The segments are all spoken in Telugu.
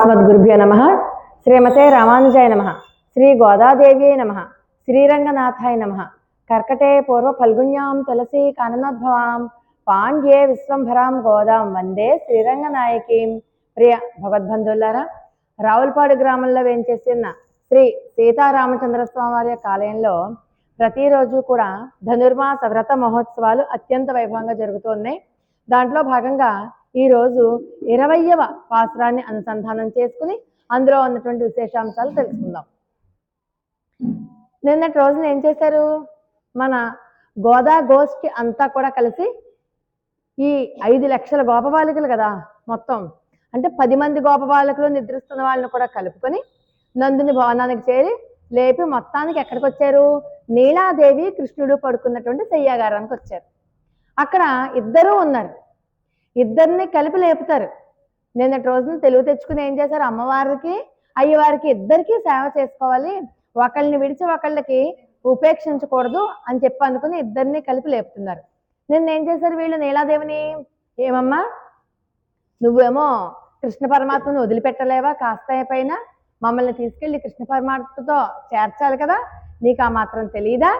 అస్మద్గురుభ్యో నమః. శ్రీమతే రామానుజాయ నమః. శ్రీ గోదాదేవ్యై నమః. శ్రీరంగనాథాయ నమః. కర్కటే పూర్వ ఫల్గుణ్యాం తులసీ కాననోద్భవాం పాండ్యే విశ్వంభరాం గోదాం వందే శ్రీరంగనాయకీం. ప్రియ భగవద్బంధువులారా, రావులపాడు గ్రామంలో వేంచేసిన శ్రీ సీతారామచంద్రస్వామి వారి యొక్క ఆలయంలో ప్రతిరోజు కూడా ధనుర్మాస వ్రత మహోత్సవాలు అత్యంత వైభవంగా జరుగుతున్నాయి. దాంట్లో భాగంగా ఈరోజు 20వ పాసురాన్ని అనుసంధానం చేసుకుని అందులో ఉన్నటువంటి విశేషాంశాలు తెలుసుకుందాం. నిన్నటి రోజున ఏం చేశారు? మన గోదా గోష్ఠి అంతా కూడా కలిసి ఈ 5 లక్షల గోపబాలికలు కదా, మొత్తం అంటే 10 మంది గోపబాలికలు నిద్రిస్తున్న వాళ్ళని కూడా కలుపుకొని నందుని భవనానికి చేరి లేపి మొత్తానికి ఎక్కడికి వచ్చారు? నీలాదేవి కృష్ణుడు పడుకున్నటువంటి శయ్యాగారానికి వచ్చారు. అక్కడ ఇద్దరూ ఉన్నారు, ఇద్దరిని కలిపి లేపుతారు. నిన్నటి రోజున తెలివి తెచ్చుకుని ఏం చేశారు? అమ్మవారికి అయ్యవారికి ఇద్దరికి సేవ చేసుకోవాలి, ఒకళ్ళని విడిచి ఒకళ్ళకి ఉపేక్షించకూడదు అని చెప్పి అనుకుని ఇద్దరిని కలిపి లేపుతున్నారు. నిన్న ఏం చేశారు వీళ్ళు? నీలాదేవిని, ఏమమ్మా నువ్వేమో కృష్ణ పరమాత్మను వదిలిపెట్టలేవా? కాస్త పైన మమ్మల్ని తీసుకెళ్ళి కృష్ణ పరమాత్మతో చేర్చాలి కదా, నీకు ఆ మాత్రం తెలియదా?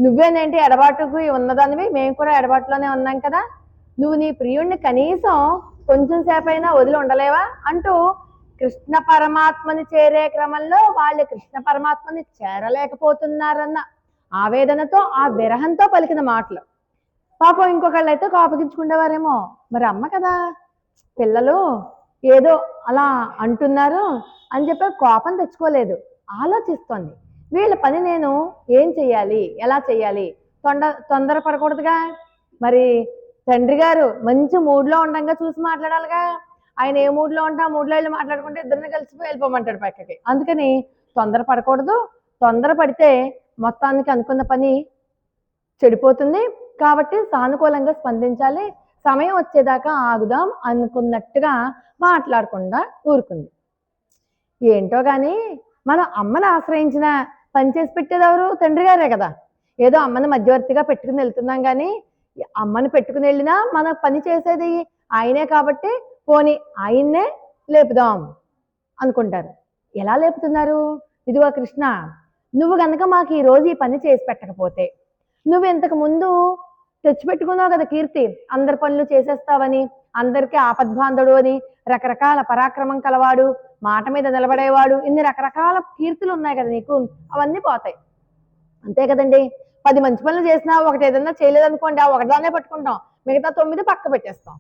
నువ్వేనేంటి ఎడబాటుకు ఉన్నదానివి, మేము కూడా ఎడబాటులోనే ఉన్నాం కదా, నువ్వు నీ ప్రియుణ్ణి కనీసం కొంచెం సేపైనా వదిలి ఉండలేవా అంటూ కృష్ణ పరమాత్మని చేరే క్రమంలో వాళ్ళు కృష్ణ పరమాత్మని చేరలేకపోతున్నారన్న ఆవేదనతో, ఆ విరహంతో పలికిన మాటలు. పాపం ఇంకొకళ్ళు అయితే కోపగించుకునేవారేమో, మరి అమ్మ కదా, పిల్లలు ఏదో అలా అంటున్నారు అని చెప్పి కోపం తెచ్చుకోలేదు, ఆలోచిస్తోంది. వీళ్ళ పని నేను ఏం చెయ్యాలి, ఎలా చెయ్యాలి, తొందరపడకూడదుగా. మరి తండ్రి గారు మంచి మూడ్లో ఉండగా చూసి మాట్లాడాలిగా. ఆయన ఏ మూడ్లో ఉంటే ఆ మూడ్లో వెళ్ళి మాట్లాడుకుంటే ఇద్దరిని కలిసిపోయి వెళ్ళిపోమంటాడు పక్కకి. అందుకని తొందరపడకూడదు, తొందరపడితే మొత్తానికి అనుకున్న పని చెడిపోతుంది. కాబట్టి సానుకూలంగా స్పందించాలి, సమయం వచ్చేదాకా ఆగుదాం అనుకున్నట్టుగా మాట్లాడకుండా ఊరుకుంది. ఏంటో కానీ మనం అమ్మని ఆశ్రయించిన పని చేసి పెట్టేది ఎవరు? తండ్రి గారే కదా. ఏదో అమ్మని మధ్యవర్తిగా పెట్టుకుని వెళ్తున్నాం కానీ అమ్మని పెట్టుకుని వెళ్ళినా మన పని చేసేది ఆయనే కాబట్టి పోనీ ఆయన్నే లేపుదాం అనుకుంటారు. ఎలా లేపుతున్నారు? ఇదిగో కృష్ణ, నువ్వు కనుక మాకు ఈరోజు ఈ పని చేసి పెట్టకపోతే, నువ్వు ఇంతకు ముందు తెచ్చిపెట్టుకున్నావు కదా కీర్తి, అందరి పనులు చేసేస్తావని, అందరికీ ఆపద్బాంధుడు అని, రకరకాల పరాక్రమం కలవాడు, మాట మీద నిలబడేవాడు, ఇన్ని రకరకాల కీర్తులు ఉన్నాయి కదా నీకు, అవన్నీ పోతాయి. అంతే కదండి. 10 మంచి పనులు చేసినా ఒకటి ఏదన్నా చేయలేదనుకోండి, ఆ ఒకటిదాన్నే పట్టుకుంటాం, మిగతా 9 పక్క పెట్టేస్తాం.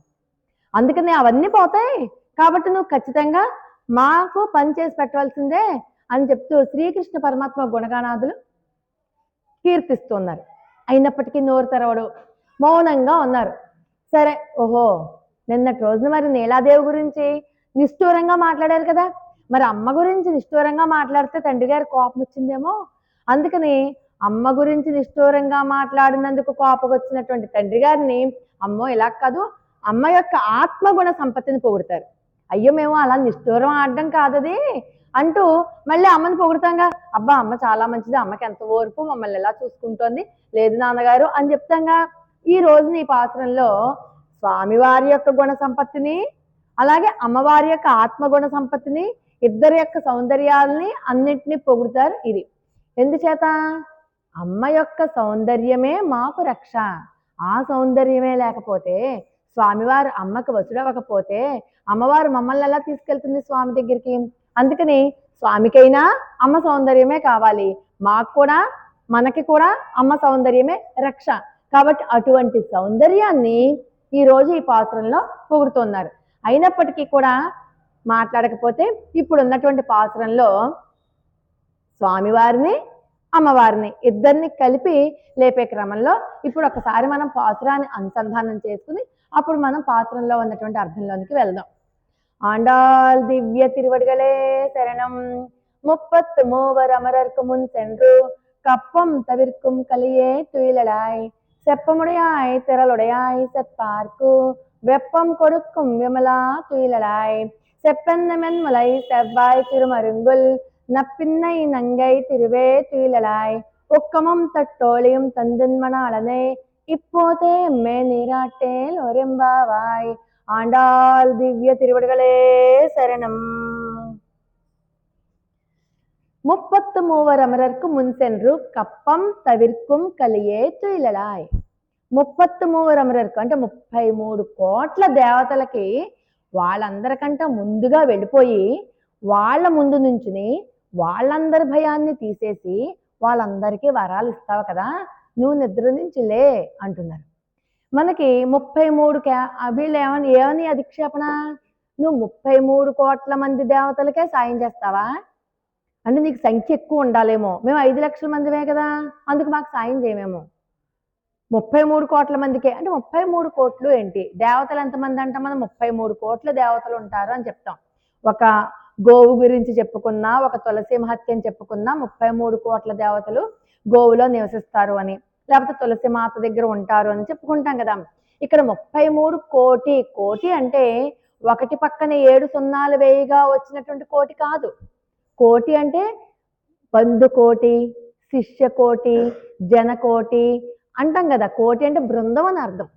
అందుకని అవన్నీ పోతాయి. కాబట్టి నువ్వు ఖచ్చితంగా మాకు పని చేసి పెట్టవలసిందే అని చెప్తూ శ్రీకృష్ణ పరమాత్మ గుణగానాదులు కీర్తిస్తున్నారు. అయినప్పటికీ నోరు తెరవడు, మౌనంగా ఉన్నారు. సరే, ఓహో నిన్నటి రోజున మరి నీలాదేవి గురించి నిష్ఠూరంగా మాట్లాడారు కదా, మరి అమ్మ గురించి నిష్ఠూరంగా మాట్లాడితే తండ్రి గారి కోపం వచ్చిందేమో. అందుకని అమ్మ గురించి నిష్ఠూరంగా మాట్లాడినందుకు కోపం వచ్చినటువంటి తండ్రి గారిని, అమ్మో ఇలా కాదు, అమ్మ యొక్క ఆత్మగుణ సంపత్తిని పొగుడతారు. అయ్యో మేము అలా నిష్ఠూరం ఆడడం కాదది అంటూ మళ్ళీ అమ్మని పొగుడుతాంగా. అబ్బా అమ్మ చాలా మంచిది, అమ్మకి ఎంత ఓర్పు, మమ్మల్ని ఎలా చూసుకుంటోంది, లేదు నాన్నగారు అని చెప్తాంగా. ఈ రోజున ఈ పాత్రలో స్వామివారి యొక్క గుణ సంపత్తిని, అలాగే అమ్మవారి యొక్క ఆత్మగుణ సంపత్తిని, ఇద్దరి యొక్క సౌందర్యాలని అన్నింటినీ పొగుడుతారు. ఇది ఎందుచేత? అమ్మ యొక్క సౌందర్యమే మాకు రక్ష. ఆ సౌందర్యమే లేకపోతే, స్వామివారు అమ్మకు వసుడవకపోతే అమ్మవారు మమ్మల్ని ఎలా తీసుకెళ్తుంది స్వామి దగ్గరికి? అందుకని స్వామికైనా అమ్మ సౌందర్యమే కావాలి, మాకు కూడా, మనకి కూడా అమ్మ సౌందర్యమే రక్ష. కాబట్టి అటువంటి సౌందర్యాన్ని ఈరోజు ఈ పాసురంలో పొగుడుతున్నారు. అయినప్పటికీ కూడా మాట్లాడకపోతే ఇప్పుడు ఉన్నటువంటి పాసురంలో స్వామివారిని అమ్మవారిని ఇద్దరిని కలిపి లేపే క్రమంలో ఇప్పుడు ఒకసారి మనం పాసురాన్ని అనుసంధానం చేసుకుని అప్పుడు మనం పాసురంలో ఉన్నటువంటి అర్థంలోనికి వెళ్దాం. ఆండాల్ దివ్య తిరువడిగలే శరణం, 33 அமரர்க்கு முன் சென்று கப்பம் தவிர்க்கும் கலியே துயிலடாய், செப்பமுடையாய் திரளுடையாய் செத்தார்க்கு வெப்பம் கொடுக்கும் விமலா துயிலடாய், செப்பென்னமென் முலை செவ்வாய் திருமருங்குல் நப்பின்னை நங்கை திருவே துயிலடாய், ஒக்கமும் தட்டோழியும் தந்தின் மணாளனே இப்போதே மே நீராட்டேல் ஒரெம்பாவாய், ఆండాల్ దివ్య తిరువడిகளே శరణం. 33 அமரர்க்கு முன் சென்று కప్పం తవిర్కుం కలియే తుయిలలాయ్. 33 అమరర్కు అంటే 33 కోట్ల దేవతలకి వాళ్ళందరికంటే ముందుగా వెళ్ళిపోయి వాళ్ళ ముందు నుంచుని వాళ్ళందరి భయాన్ని తీసేసి వాళ్ళందరికీ వరాలు ఇస్తావు కదా, నువ్వు నిద్ర నుంచి లే అంటున్నారు. మనకి 33 వీళ్ళు ఏమని అధిక్షేపణ, నువ్వు 33 కోట్ల మంది దేవతలకే సాయం చేస్తావా అంటే నీకు సంఖ్య ఎక్కువ ఉండాలేమో, మేము 5 లక్షల మందిమే కదా అందుకు మాకు సాయం చేయమేమో. 33 కోట్ల మందికే అంటే 33 కోట్లు ఏంటి, దేవతలు ఎంతమంది అంట, మనం 33 కోట్ల దేవతలు ఉంటారు అని చెప్తాం. ఒక గోవు గురించి చెప్పుకున్నా, ఒక తులసి మహత్యం చెప్పుకున్నా 33 కోట్ల దేవతలు గోవులో నివసిస్తారు అని, లేకపోతే తులసి మాత దగ్గర ఉంటారు అని చెప్పుకుంటాం కదా. ఇక్కడ 33 కోటి, కోటి అంటే ఒకటి పక్కన 7 సున్నాలు వేయిగా వచ్చినటువంటి కోటి కాదు. కోటి అంటే బంధుకోటి, శిష్యకోటి, జనకోటి అంటాం కదా. కోటి అంటే బృందం అని అర్థం.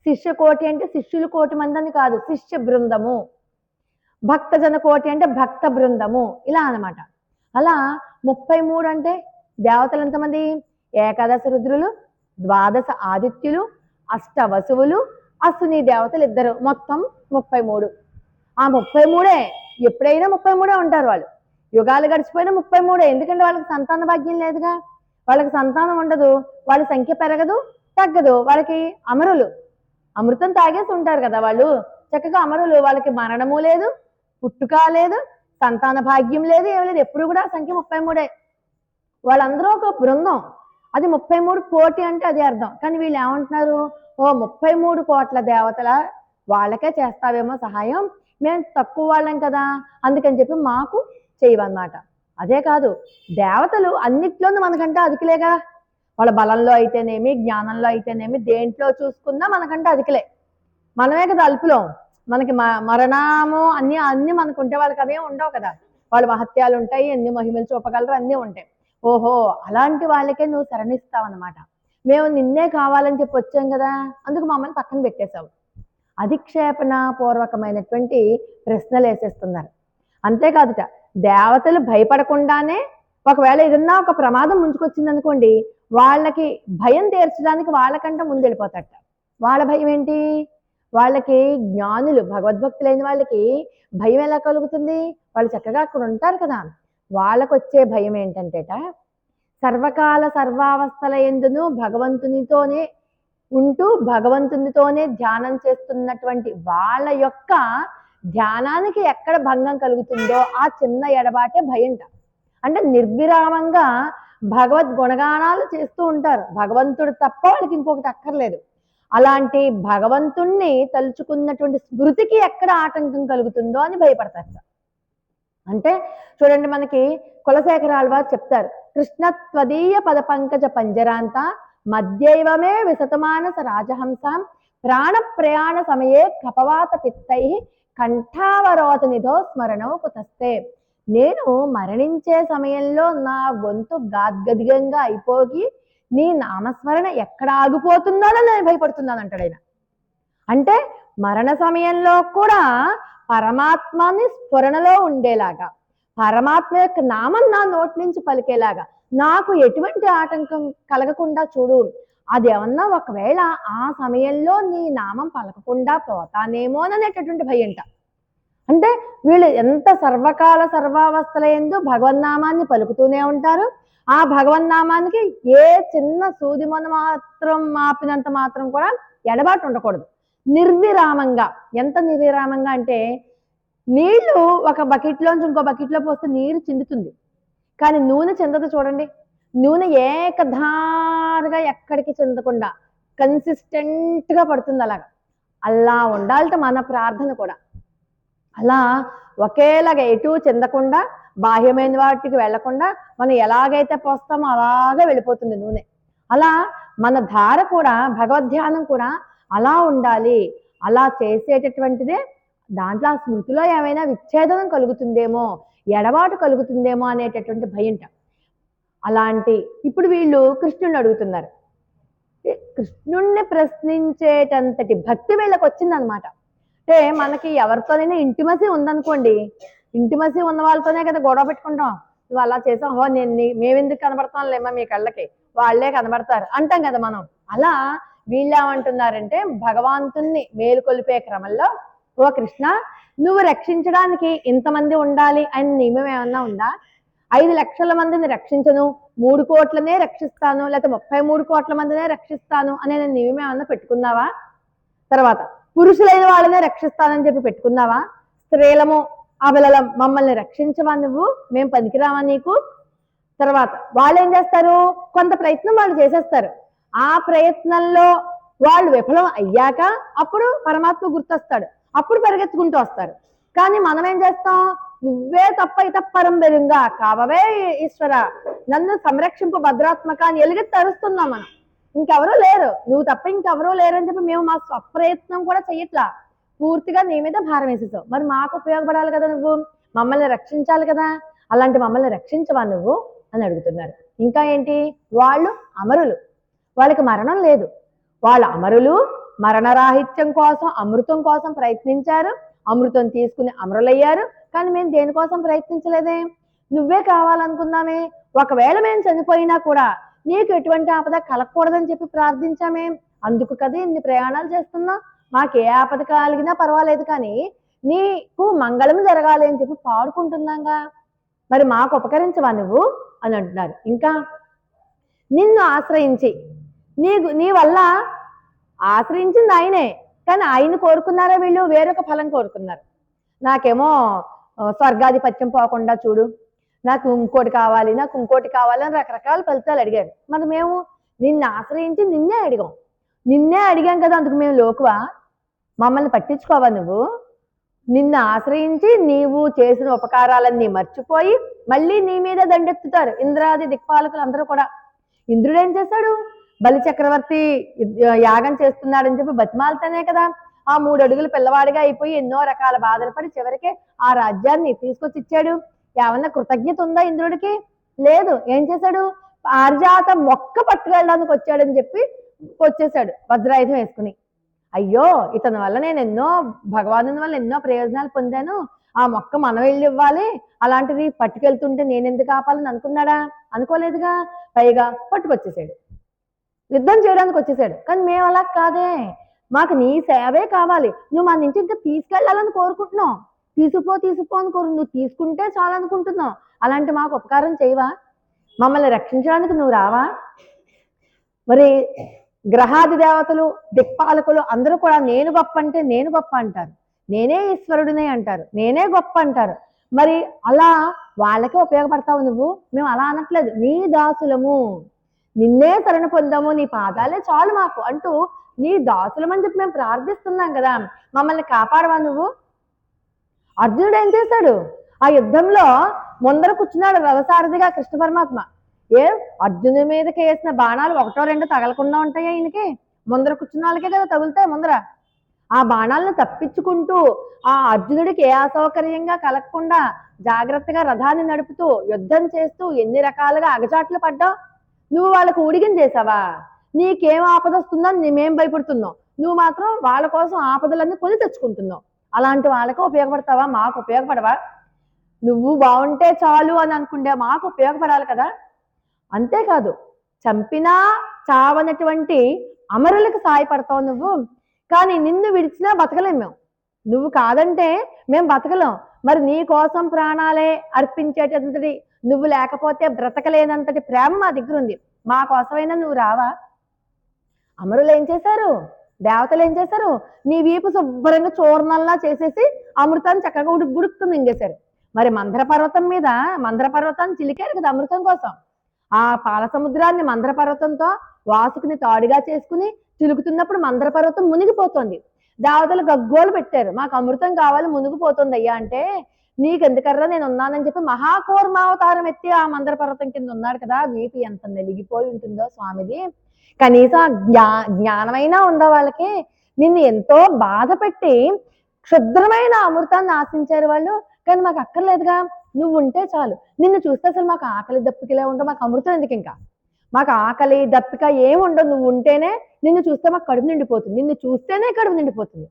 శిష్యకోటి అంటే శిష్యులు కోటి మంది అని కాదు, శిష్య బృందము. భక్త జనకోటి అంటే భక్త బృందము, ఇలా అన్నమాట. అలా 33 అంటే దేవతలు ఎంతమంది, ఏకాదశ రుద్రులు, ద్వాదశ ఆదిత్యులు, అష్ట వసువులు, అశ్విని దేవతలు 2, మొత్తం 33. ఆ 33 ఎప్పుడైనా 33 ఉంటారు వాళ్ళు. యుగాలు గడిచిపోయినా 33. ఎందుకంటే వాళ్ళకి సంతాన భాగ్యం లేదుగా, వాళ్ళకి సంతానం ఉండదు, వాళ్ళ సంఖ్య పెరగదు తగ్గదు. వాళ్ళకి అమరులు, అమృతం తాగేసి ఉంటారు కదా వాళ్ళు, చక్కగా అమరులు. వాళ్ళకి మరణము లేదు, పుట్టుక లేదు, సంతాన భాగ్యం లేదు, ఏం లేదు. ఎప్పుడు కూడా సంఖ్య 33. వాళ్ళందరూ ఒక బృందం. అది 33 కోటి అంటే అదే అర్థం. కానీ వీళ్ళు ఏమంటున్నారు, ఓ 33 కోట్ల దేవతల వాళ్ళకే చేస్తావేమో సహాయం, మేము తక్కువ వాళ్ళం కదా అందుకని చెప్పి మాకు చేయవన్నమాట. అదే కాదు, దేవతలు అన్నిట్లోనూ మనకంటే అధికులే కదా. వాళ్ళ బలంలో అయితేనేమి, జ్ఞానంలో అయితేనేమి, దేంట్లో చూసుకున్నా మనకంటే అధికులే. మనమే కదా అల్పులో. మనకి మరణము అన్ని మనకు ఉంటే వాళ్ళకి అవే ఉండవు కదా. వాళ్ళ మహత్యాలు ఉంటాయి, ఎన్ని మహిమలు చూపగలరు, అన్నీ ఉంటాయి. ఓహో అలాంటి వాళ్ళకే నువ్వు శరణిస్తావు అన్నమాట. మేము నిన్నే కావాలని చెప్పి వచ్చాం కదా, అందుకు మమ్మల్ని పక్కన పెట్టేశావు. అధిక్షేపణ పూర్వకమైనటువంటి ప్రశ్నలు వేసేస్తున్నారు. అంతేకాదుట, దేవతలు భయపడకుండానే ఒకవేళ ఏదన్నా ఒక ప్రమాదం ముంచుకొచ్చింది అనుకోండి, వాళ్ళకి భయం తీర్చడానికి వాళ్ళకంటే ముందు వెళ్ళిపోతారట. వాళ్ళ భయం ఏంటి, వాళ్ళకి జ్ఞానులు భగవద్భక్తులైన వాళ్ళకి భయం ఎలా కలుగుతుంది, వాళ్ళు చక్కగా అక్కడ ఉంటారు కదా. వాళ్ళకు వచ్చే భయం ఏంటంటేట, సర్వకాల సర్వావస్థల యందును భగవంతునితోనే ఉంటూ భగవంతునితోనే ధ్యానం చేస్తున్నటువంటి వాళ్ళ యొక్క ధ్యానానికి ఎక్కడ భంగం కలుగుతుందో ఆ చిన్న ఎడబాటే భయంట. అంటే నిర్విరామంగా భగవద్ గుణగానాలు చేస్తూ ఉంటారు, భగవంతుడు తప్ప వాళ్ళకి ఇంకొకటి అక్కర్లేదు. అలాంటి భగవంతుణ్ణి తలుచుకున్నటువంటి స్మృతికి ఎక్కడ ఆటంకం కలుగుతుందో అని భయపడతారు. అంటే చూడండి, మనకి కులశేఖరాల వారు చెప్తారు, కృష్ణ త్వదీయ పద పంకజ పంజరాంత మధ్యైవమే విశతమానస రాజహంసాం ప్రాణ ప్రయాణ సమయే కపవాత పిత్తై కంఠావరోధ నిధో స్మరణం కుతస్తే. నేను మరణించే సమయంలో నా గొంతు గాద్గదిగంగా అయిపోయి నీ నామస్మరణ ఎక్కడ ఆగిపోతుందో నేను భయపడుతున్నాను అంటాడు ఆయన. అంటే మరణ సమయంలో కూడా పరమాత్మని స్ఫురణలో ఉండేలాగా, పరమాత్మ యొక్క నామం నా నోటి నుంచి పలికేలాగా నాకు ఎటువంటి ఆటంకం కలగకుండా చూడు. అది ఏమన్నా ఒకవేళ ఆ సమయంలో నీ నామం పలకకుండా పోతానేమోననేటటువంటి భయంట. అంటే వీళ్ళు ఎంత సర్వకాల సర్వావస్థల యందు భగవన్నామాన్ని పలుకుతూనే ఉంటారు. ఆ భగవన్నామానికి ఏ చిన్న సూది మొన మాత్రం మాపినంత మాత్రం కూడా ఎడబాటు ఉండకూడదు. నిర్విరామంగా, ఎంత నిర్విరామంగా అంటే నీళ్లు ఒక బకెట్లోంచి ఇంకో బకెట్లో పోస్తే నీరు చిందుతుంది, కానీ నూనె చెందదు. చూడండి, నూనె ఏకధారగా ఎక్కడికి చెందకుండా కన్సిస్టెంట్గా పడుతుంది. అలా ఉండాలట మన ప్రార్థన కూడా. అలా ఒకేలాగా ఎటు చెందకుండా, బాహ్యమైన వాటికి వెళ్లకుండా మనం ఎలాగైతే పోస్తామో అలాగే వెళ్ళిపోతుంది నూనె. అలా మన ధార కూడా, భగవద్ధ్యానం కూడా అలా ఉండాలి. అలా చేసేటటువంటిదే దాంట్లో ఆ స్మృతిలో ఏమైనా విచ్ఛేదనం కలుగుతుందేమో, ఎడబాటు కలుగుతుందేమో అనేటటువంటి భయంట. అలాంటి ఇప్పుడు వీళ్ళు కృష్ణుడిని అడుగుతున్నారు. కృష్ణుణ్ణి ప్రశ్నించేటంతటి భక్తి వీళ్ళకి వచ్చిందనమాట. అంటే మనకి ఎవరితోనైనా ఇంటిమసీ ఉందనుకోండి, ఇంటిమసీ ఉన్న వాళ్ళతోనే కదా గొడవ పెట్టుకుంటాం. నువ్వు అలా చేసావు, ఓ నేను మేమెందుకు కనబడతాం లేమ్మా మీ కళ్ళకి, వాళ్ళే కనబడతారు అంటాం కదా మనం. అలా వీళ్ళు ఏమంటున్నారంటే భగవంతుణ్ణి మేలుకొలిపే క్రమంలో, ఓ కృష్ణ నువ్వు రక్షించడానికి ఇంతమంది ఉండాలి అని నియమం ఏమన్నా ఉందా? 5 లక్షల మందిని రక్షించను, 3 కోట్లనే రక్షిస్తాను, లేకపోతే 33 కోట్ల మందినే రక్షిస్తాను అనే నియమం ఏమన్నా పెట్టుకున్నావా? తర్వాత పురుషులైన వాళ్ళనే రక్షిస్తానని చెప్పి పెట్టుకున్నావా? స్త్రీలము అబలలం మమ్మల్ని రక్షించవా నువ్వు? మేము పనికిరావా నీకు? తర్వాత వాళ్ళు ఏం చేస్తారు, కొంత ప్రయత్నం వాళ్ళు చేసేస్తారు. ఆ ప్రయత్నంలో వాళ్ళు విఫలం అయ్యాక అప్పుడు పరమాత్మ గుర్తొస్తాడు, అప్పుడు పరిగెత్తుకుంటూ వస్తారు. కానీ మనం ఏం చేస్తాం, నువ్వే తప్ప ఇతపరం బెరుంగా కావవే ఈశ్వర నన్ను సంరక్షింపు భద్రాత్మక అని ఎలుగెత్తి అరుస్తున్నాం మనం. ఇంకెవరూ లేరు, నువ్వు తప్ప ఇంకెవరూ లేరని చెప్పి మేము మా స్వప్రయత్నం కూడా చెయ్యట్లా, పూర్తిగా నీ మీద భారం వేసేసావు. మరి మాకు ఉపయోగపడాలి కదా, నువ్వు మమ్మల్ని రక్షించాలి కదా, అలాంటి మమ్మల్ని రక్షించవా నువ్వు అని అడుగుతున్నారు. ఇంకా ఏంటి, వాళ్ళు అమరులు, వాళ్ళకి మరణం లేదు, వాళ్ళ అమరులు, మరణరాహిత్యం కోసం అమృతం కోసం ప్రయత్నించారు, అమృతం తీసుకుని అమరులయ్యారు. కానీ మేము దేనికోసం ప్రయత్నించలేదే, నువ్వే కావాలనుకున్నామే. ఒకవేళ మేము చనిపోయినా కూడా నీకు ఎటువంటి ఆపద కలగకూడదని చెప్పి ప్రార్థించామే, అందుకు కదా ఇన్ని ప్రయాణాలు చేస్తున్నాం. మాకు ఏ ఆపద కలిగినా పర్వాలేదు కానీ నీకు మంగళం జరగాలి అని చెప్పి పాడుకుంటున్నాగా, మరి మాకు ఉపకరించవా నువ్వు అని అంటున్నారు. ఇంకా నిన్ను ఆశ్రయించి నీ వల్ల ఆశ్రయించింది ఆయనే, కానీ ఆయన కోరుకున్నారా వీళ్ళు వేరొక ఫలం కోరుకున్నారు. నాకేమో స్వర్గాధిపత్యం పోకుండా చూడు, నాకు ఇంకోటి కావాలి, నాకు ఇంకోటి కావాలి అని రకరకాల ఫలితాలు అడిగారు. మరి మేము నిన్ను ఆశ్రయించి నిన్నే అడిగాం కదా, అందుకు మేము లోకువా? మమ్మల్ని పట్టించుకోవా నువ్వు? నిన్ను ఆశ్రయించి నీవు చేసిన ఉపకారాలన్నీ మర్చిపోయి మళ్ళీ నీ మీద దండెత్తుతారు ఇంద్రాది దిక్పాలకులు అందరూ కూడా. ఇంద్రుడు ఏం చేశాడు, బలి చక్రవర్తి యాగం చేస్తున్నాడని చెప్పి బతిమాలతోనే కదా ఆ 3 అడుగులు పిల్లవాడిగా అయిపోయి ఎన్నో రకాల బాధలు పడి చివరికి ఆ రాజ్యాన్ని తీసుకొచ్చి ఇచ్చాడు. ఏమన్నా కృతజ్ఞత ఉందా ఇంద్రుడికి? లేదు. ఏం చేశాడు, పారిజాత మొక్క పట్టుకెళ్ళడానికి వచ్చాడని చెప్పి వచ్చేసాడు వజ్రాయుధం వేసుకుని. అయ్యో ఇతని వల్ల నేను భగవాను వల్ల ఎన్నో ప్రయోజనాలు పొందాను, ఆ మొక్క మనం వెళ్ళి ఇవ్వాలి, అలాంటిది పట్టుకెళ్తుంటే నేనెందుకు ఆపాలని అనుకున్నాడా? అనుకోలేదుగా. పైగా పట్టుకొచ్చేసాడు, యుద్ధం చేయడానికి వచ్చేసాడు. కానీ మేము అలా కాదే, మాకు నీ సేవే కావాలి, నువ్వు మా నుంచి ఇంకా తీసుకెళ్ళాలని కోరుకుంటున్నావు, తీసుకుపో అని నువ్వు తీసుకుంటే చాలు అనుకుంటున్నావు. అలాంటి మాకు ఉపకారం చేయవా? మమ్మల్ని రక్షించడానికి నువ్వు రావా? మరి గ్రహాది దేవతలు దిక్పాలకులు అందరూ కూడా నేను గొప్ప అంటే నేను గొప్ప అంటారు, నేనే ఈశ్వరుడినే అంటారు, నేనే గొప్ప అంటారు. మరి అలా వాళ్ళకే ఉపయోగపడతావు నువ్వు? మేము అలా అనట్లేదు, నీ దాసులము, నిన్నే శరణ పొందాము, నీ పాదాలే చాలు మాకు అంటూ నీ దాసులమని చెప్పి మేము ప్రార్థిస్తున్నాం కదా, మమ్మల్ని కాపాడవా నువ్వు? అర్జునుడు ఏం చేశాడు, ఆ యుద్ధంలో ముందర కూర్చున్నాడు రథసారథిగా కృష్ణ పరమాత్మ. అర్జునుడి మీదకి వేసిన బాణాలు 1-2 తగలకుండా ఉంటాయా ఈయనకి? ముందర కూర్చున్న వాళ్ళకే కదా తగులుతాయి ముందర. ఆ బాణాలను తప్పించుకుంటూ ఆ అర్జునుడికి ఏ అసౌకర్యంగా కలగకుండా జాగ్రత్తగా రథాన్ని నడుపుతూ యుద్ధం చేస్తూ ఎన్ని రకాలుగా అగచాట్లు పడ్డావు. నువ్వు వాళ్ళకు ఊడిగం చేసావా? నీకేం ఆపద వస్తుందని మేం భయపడుతున్నావు, నువ్వు మాత్రం వాళ్ళ కోసం ఆపదలన్నీ కొని తెచ్చుకుంటున్నావు. అలాంటి వాళ్ళకు ఉపయోగపడతావా? మాకు ఉపయోగపడవా? నువ్వు బాగుంటే చాలు అని అనుకుంటే మాకు ఉపయోగపడాలి కదా. అంతేకాదు చంపినా చావనటువంటి అమరులకు సాయపడతావు నువ్వు, కానీ నిన్ను విడిచినా బతకలేం మేము, నువ్వు కాదంటే మేము బతకలేం. మరి నీ కోసం ప్రాణాలే అర్పించేటంతటి, నువ్వు లేకపోతే బ్రతకలేనంతటి ప్రేమ మా దగ్గర ఉంది, మా కోసమైనా నువ్వు రావా? అమరులు ఏం చేశారు, దేవతలు ఏం చేశారు, నీ వీపు శుభ్రంగా చూర్ణంలా చేసేసి అమృతాన్ని చక్కగా గుడుక్కు మింగేశారు. మరి మందర పర్వతాన్ని చిలికారు కదా అమృతం కోసం. ఆ పాల సముద్రాన్ని మందర పర్వతంతో వాసుకుని తాడుగా చేసుకుని చిలుకుతున్నప్పుడు మందర పర్వతం మునిగిపోతుంది. దేవతలు గగ్గోలు పెట్టారు, మాకు అమృతం కావాలి మునిగిపోతుంది అయ్యా అంటే, నీకెందుకర్రా నేను ఉన్నానని చెప్పి మహాకూర్మావతారం ఎత్తి ఆ మందర పర్వతం కింద ఉన్నాడు కదా. వీపు ఎంత నెలిగిపోయి ఉంటుందో స్వామిది. కనీసం జ్ఞానమైనా ఉందా వాళ్ళకి? నిన్ను ఎంతో బాధ పెట్టి క్షుద్రమైన అమృతాన్ని ఆశించారు వాళ్ళు, కానీ మాకు అక్కర్లేదుగా, నువ్వు ఉంటే చాలు. నిన్ను చూస్తే అసలు మాకు ఆకలి దప్పికలే ఉండవు, మాకు అమృతం ఎందుకు, ఇంకా మాకు ఆకలి దప్పిక ఏముండవు, నువ్వు ఉంటేనే. నిన్ను చూస్తే మాకు కడుపు నిండిపోతుంది, నిన్ను చూస్తేనే కడుపు నిండిపోతుంది.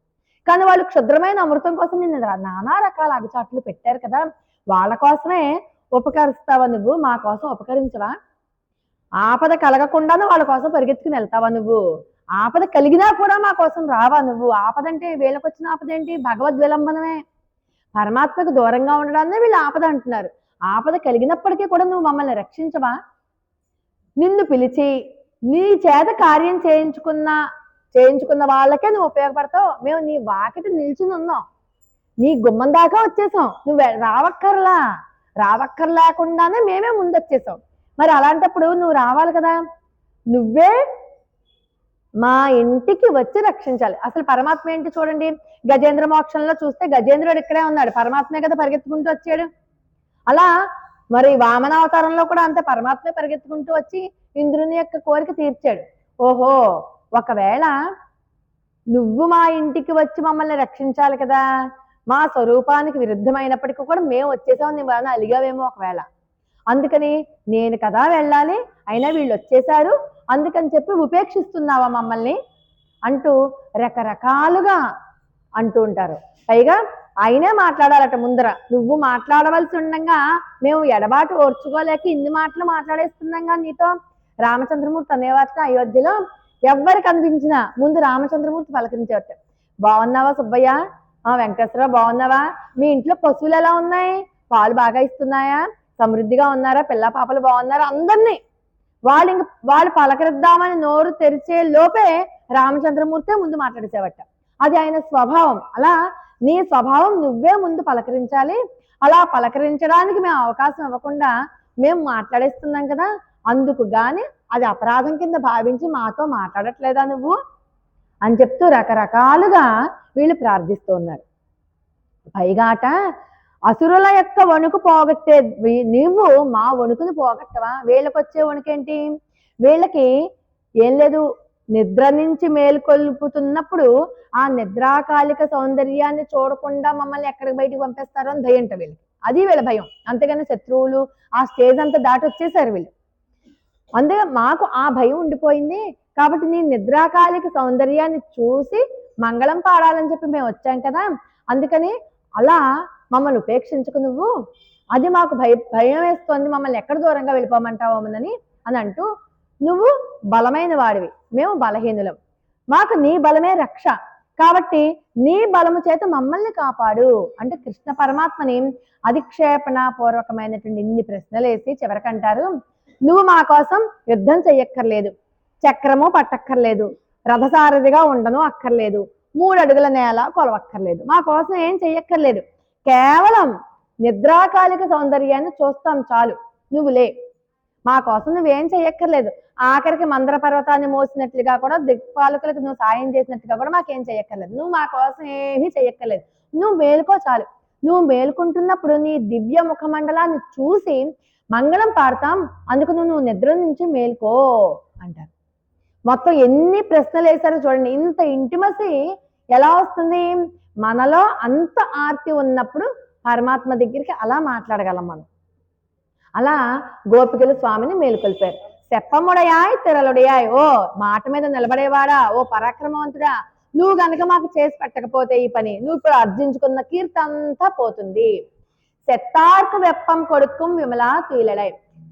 కానీ వాళ్ళు క్షుద్రమైన అమృతం కోసం నిన్ను నానా రకాల అగచాట్లు పెట్టారు కదా, వాళ్ళ కోసమే ఉపకరిస్తావా నువ్వు, మా కోసం ఉపకరించవా? ఆపద కలగకుండానే వాళ్ళ కోసం పరిగెత్తుకుని వెళ్తావా నువ్వు? ఆపద కలిగినా కూడా మా కోసం రావా నువ్వు? ఆపద అంటే వీళ్ళకి వచ్చిన ఆపద ఏంటి? భగవద్ విలంబనమే. పరమాత్మకు దూరంగా ఉండడాన్ని వీళ్ళు ఆపద అంటున్నారు. ఆపద కలిగినప్పటికీ కూడా నువ్వు మమ్మల్ని రక్షించవా? నిన్ను పిలిచి నీ చేత కార్యం చేయించుకున్న వాళ్ళకే నువ్వు ఉపయోగపడతావు. మేము నీ వాకిటి నిల్చుని ఉన్నాం, నీ గుమ్మం దాకా వచ్చేసాం, నువ్వు రావక్కర్లేకుండానే మేమే ముందు వచ్చేసాం. మరి అలాంటప్పుడు నువ్వు రావాలి కదా, నువ్వే మా ఇంటికి వచ్చి రక్షించాలి. అసలు పరమాత్మ ఏంటి చూడండి, గజేంద్ర మోక్షంలో చూస్తే గజేంద్రుడు ఇక్కడే ఉన్నాడు, పరమాత్మే కదా పరిగెత్తుకుంటూ వచ్చాడు. అలా మరి వామనావతారంలో కూడా అంతే, పరమాత్మే పరిగెత్తుకుంటూ వచ్చి ఇంద్రుని యొక్క కోరిక తీర్చాడు. ఓహో, ఒకవేళ నువ్వు మా ఇంటికి వచ్చి మమ్మల్ని రక్షించాలి కదా, మా స్వరూపానికి విరుద్ధమైనప్పటికీ కూడా మేము వచ్చేసాం, నువ్వు ఏమైనా అలిగావేమో ఒకవేళ, అందుకని నేను కదా వెళ్ళాలి, అయినా వీళ్ళు వచ్చేసారు అందుకని చెప్పి ఉపేక్షిస్తున్నావా మమ్మల్ని అంటూ రకరకాలుగా అంటూ ఉంటారు. పైగా ఆయనే మాట్లాడాలట ముందర, నువ్వు మాట్లాడవలసి ఉండగా మేము ఎడబాటు ఓర్చుకోలేక ఇన్ని మాటలు మాట్లాడేస్తున్నాగా నీతో. రామచంద్రమూర్తి అనేవాట అయోధ్యలో ఎవ్వరికి అనిపించినా ముందు రామచంద్రమూర్తి పలకరించేవాట. బాగున్నావా సుబ్బయ్య, వెంకటేశ్వరరావు బాగున్నావా, మీ ఇంట్లో పశువులు ఎలా ఉన్నాయి, పాలు బాగా ఇస్తున్నాయా, సమృద్ధిగా ఉన్నారా, పిల్ల పాపలు బాగున్నారా, అందరినీ వాళ్ళు పలకరిద్దామని నోరు తెరిచే లోపే రామచంద్రమూర్తే ముందు మాట్లాడేసేవట. అది ఆయన స్వభావం. అలా నీ స్వభావం నువ్వే ముందు పలకరించాలి, అలా పలకరించడానికి మేము అవకాశం ఇవ్వకుండా మేము మాట్లాడేస్తున్నాం కదా, అందుకు గాని అది అపరాధం కింద భావించి మాతో మాట్లాడట్లేదా నువ్వు అని చెప్తూ రకరకాలుగా వీళ్ళు ప్రార్థిస్తూ ఉన్నారు. పైగాట అసురుల యొక్క వణుకు పోగొట్టే నీవు మా వణుకుని పోగొట్టవా? వీళ్ళకి వచ్చే వణుకేంటి, వీళ్ళకి ఏం లేదు, నిద్ర నుంచి మేల్కొల్పుతున్నప్పుడు ఆ నిద్రాకాలిక సౌందర్యాన్ని చూడకుండా మమ్మల్ని ఎక్కడికి బయటికి పంపేస్తారో అని భయం అంట వీళ్ళకి, అది వీళ్ళ భయం. అంతేగాని శత్రువులు ఆ స్టేజ్ అంతా దాటి వచ్చేసారు వీళ్ళు. అందుకే మాకు ఆ భయం ఉండిపోయింది కాబట్టి నీ నిద్రాకాలిక సౌందర్యాన్ని చూసి మంగళం పాడాలని చెప్పి మేము వచ్చాం కదా, అందుకని అలా మమ్మల్ని ఉపేక్షించుకు నువ్వు, అది మాకు భయం వేస్తోంది, మమ్మల్ని ఎక్కడ దూరంగా వెళ్ళిపోమంటావోమని అని అంటూ, నువ్వు బలమైన వాడివి, మేము బలహీనులం, మాకు నీ బలమే రక్ష, కాబట్టి నీ బలము చేత మమ్మల్ని కాపాడు అంటే కృష్ణ పరమాత్మని అధిక్షేపణ పూర్వకమైనటువంటి ఇన్ని ప్రశ్నలు వేసి చివరికంటారు, నువ్వు మా కోసం యుద్ధం చెయ్యక్కర్లేదు, చక్రము పట్టక్కర్లేదు, రథసారథిగా ఉండను అక్కర్లేదు, 3 అడుగుల నేల కొలవక్కర్లేదు, మా కోసం ఏం చెయ్యక్కర్లేదు, కేవలం నిద్రాకాలిక సౌందర్యాన్ని చూస్తాం చాలు, నువ్వులే, మా కోసం నువ్వేం చెయ్యక్కర్లేదు, ఆఖరికి మందర పర్వతాన్ని మోసినట్లుగా కూడా దిక్పాలకులకు నువ్వు సాయం చేసినట్టుగా కూడా మాకేం చెయ్యక్కర్లేదు, నువ్వు మా కోసం ఏమీ చెయ్యక్కర్లేదు, నువ్వు మేలుకో చాలు, నువ్వు మేలుకుంటున్నప్పుడు నీ దివ్య ముఖమండలాన్ని చూసి మంగళం పాడతాం, అందుకు నువ్వు నిద్ర నుంచి మేలుకో అంటారు. మొత్తం ఎన్ని ప్రశ్నలు వేశారో చూడండి, ఇంత ఇంటిమసీ ఎలా వస్తుంది, మనలో అంత ఆర్తి ఉన్నప్పుడు పరమాత్మ దగ్గరికి అలా మాట్లాడగలం మనం. అలా గోపికలు స్వామిని మేలుకొల్పారు. చెప్పముడయాయ్ తిరలుడయాయ్, ఓ మాట మీద నిలబడేవాడా, ఓ పరాక్రమవంతుడా, నువ్వు గనక మాకు చేసి పెట్టకపోతే ఈ పని, నువ్వు ఇప్పుడు అర్జించుకున్న కీర్తి అంతా పోతుంది. సెత్తార్కు వెప్పం కొడుకుం విమలా తూలడై,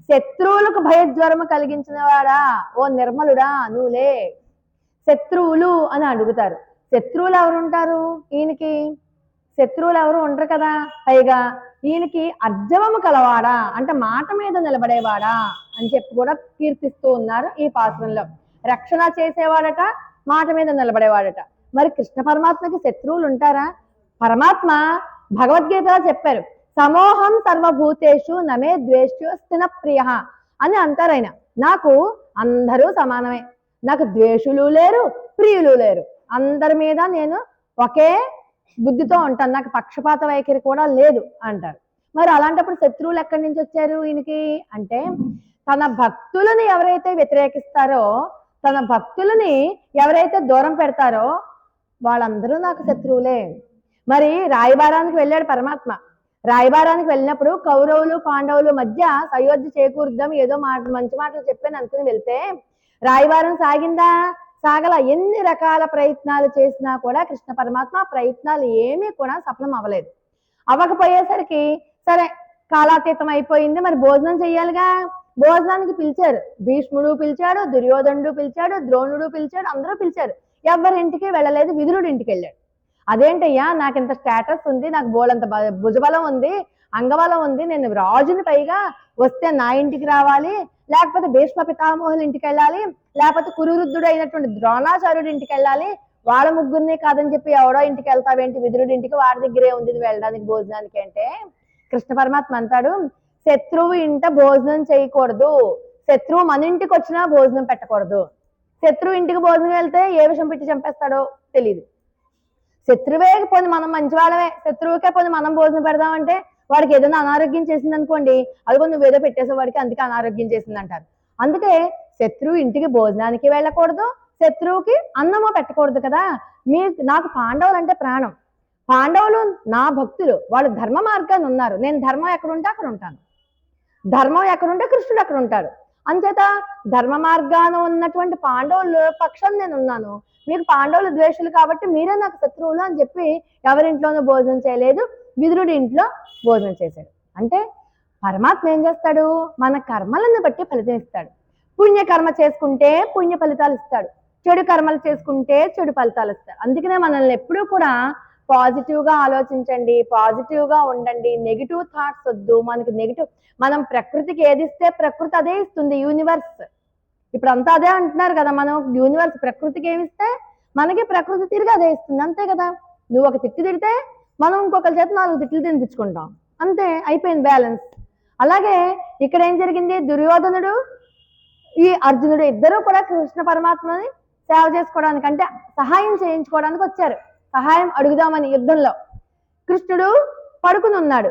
శత్రువులకు భయజ్వరము కలిగించిన వాడా, ఓ నిర్మలుడా నువ్వులే. శత్రువులు అని అడుగుతారు, శత్రువులు ఎవరు ఉంటారు ఈయనకి, శత్రువులు ఎవరు ఉండరు కదా, పైగా ఈయనకి అర్జవము కలవాడా అంటే మాట మీద నిలబడేవాడా అని చెప్పి కూడా కీర్తిస్తూ ఉన్నారు ఈ పాత్రంలో. రక్షణ చేసేవాడట, మాట మీద నిలబడేవాడట. మరి కృష్ణ పరమాత్మకి శత్రువులు ఉంటారా? పరమాత్మ భగవద్గీతలో చెప్పారు, సమోహం సర్వభూతేషు నమే ద్వేష్యో స్థిన ప్రియ అని అంటారు ఆయన. నాకు అందరూ సమానమే, నాకు ద్వేషులు లేరు ప్రియులు లేరు, అందరి మీద నేను ఒకే బుద్ధితో ఉంటాను, నాకు పక్షపాత వైఖరి కూడా లేదు అంటారు. మరి అలాంటప్పుడు శత్రువులు ఎక్కడి నుంచి వచ్చారు ఈయనకి అంటే, తన భక్తులని ఎవరైతే వ్యతిరేకిస్తారో, తన భక్తులని ఎవరైతే దూరం పెడతారో వాళ్ళందరూ నాకు శత్రువులే. మరి రాయబారానికి వెళ్ళాడు పరమాత్మ, రాయబారానికి వెళ్ళినప్పుడు కౌరవులు పాండవులు మధ్య సయోధ్య చేకూర్దాం ఏదో మంచి మాటలు చెప్పాను అనుకుని వెళ్తే రాయబారం సాగిందా? సాగల. ఎన్ని రకాల ప్రయత్నాలు చేసినా కూడా కృష్ణ పరమాత్మ ప్రయత్నాలు ఏమీ కూడా సఫలం అవ్వలేదు. అవ్వకపోయేసరికి సరే కాలాతీతం అయిపోయింది, మరి భోజనం చెయ్యాలిగా. భోజనానికి పిలిచారు. భీష్ముడు పిలిచాడు, దుర్యోధనుడు పిలిచాడు, ద్రోణుడు పిలిచాడు, అందరూ పిలిచారు. ఎవరింటికి వెళ్ళలేదు. విదురుడు ఇంటికి వెళ్ళాడు. అదేంటయ్యా, నాకు ఇంత స్టేటస్ ఉంది, నాకు బోలంత భుజబలం ఉంది, అంగబలం ఉంది, నేను రాజుని, పైగా వస్తే నా ఇంటికి రావాలి, లేకపోతే భీష్మ పితామహుల ఇంటికి వెళ్ళాలి, లేకపోతే కురువృద్ధుడు అయినటువంటి ద్రోణాచార్యుడి ఇంటికి వెళ్ళాలి, వాళ్ళ ముగ్గురిని కాదని చెప్పి ఎవడో ఇంటికి వెళ్తావేంటి, విదురుడి ఇంటికి, వాడి దగ్గరే ఉంది వెళ్ళడానికి భోజనానికి అంటే, కృష్ణ పరమాత్మ అంటాడు, శత్రువు ఇంట భోజనం చేయకూడదు, శత్రువు మన ఇంటికి వచ్చినా భోజనం పెట్టకూడదు. శత్రువు ఇంటికి భోజనం వెళ్తే ఏ విషయం పెట్టి చంపేస్తాడో తెలియదు. శత్రువే పోని మనం మంచివాళ్ళమే, శత్రువుకే పోని మనం భోజనం పెడదామంటే వాడికి ఏదైనా అనారోగ్యం చేసింది అనుకోండి, అదిగో నువ్వేదో పెట్టేసే వాడికి అందుకే అనారోగ్యం చేసింది అంటారు. అందుకే శత్రువు ఇంటికి భోజనానికి వెళ్ళకూడదు, శత్రువుకి అన్నమో పెట్టకూడదు కదా. నాకు పాండవులు అంటే ప్రాణం. పాండవులు నా భక్తులు, వాళ్ళు ధర్మ మార్గాన్ని ఉన్నారు. నేను ధర్మం ఎక్కడుంటే అక్కడ ఉంటాను, ధర్మం ఎక్కడుంటే కృష్ణుడు అక్కడ ఉంటాడు. అంచేత ధర్మ మార్గాన ఉన్నటువంటి పాండవుల పక్షం నేను ఉన్నాను. మీకు పాండవులు ద్వేషులు కాబట్టి మీరే నాకు శత్రువులు అని చెప్పి ఎవరింట్లోనూ భోజనం చేయలేదు, విదురుడి ఇంట్లో భోజనం చేశాడు. అంటే పరమాత్మ ఏం చేస్తాడు, మన కర్మలను బట్టి ఫలితం ఇస్తాడు. పుణ్యకర్మ చేసుకుంటే పుణ్య ఫలితాలు ఇస్తాడు, చెడు కర్మలు చేసుకుంటే చెడు ఫలితాలు ఇస్తాడు. అందుకనే మనల్ని ఎప్పుడూ కూడా పాజిటివ్గా ఆలోచించండి, పాజిటివ్గా ఉండండి, నెగిటివ్ థాట్స్ వద్దు. మనకి నెగిటివ్, మనం ప్రకృతికి ఏది ఇస్తే ప్రకృతి అదే ఇస్తుంది, యూనివర్స్. ఇప్పుడు అంతా అదే అంటున్నారు కదా, మనం యూనివర్స్ ప్రకృతికి ఏమిస్తే మనకి ప్రకృతి తిరిగి అదే ఇస్తుంది, అంతే కదా. నువ్వు ఒక తిట్టి తిడితే మనం ఇంకొకరి చేత 4 తిట్లు తినిపించుకుంటాం, అంతే, అయిపోయింది బ్యాలెన్స్. అలాగే ఇక్కడ ఏం జరిగింది, దుర్యోధనుడు ఈ అర్జునుడు ఇద్దరూ కూడా కృష్ణ పరమాత్మని సేవ చేసుకోవడానికి, అంటే సహాయం చేయించుకోవడానికి వచ్చారు, సహాయం అడుగుదామని. యుద్ధంలో కృష్ణుడు పడుకుని ఉన్నాడు.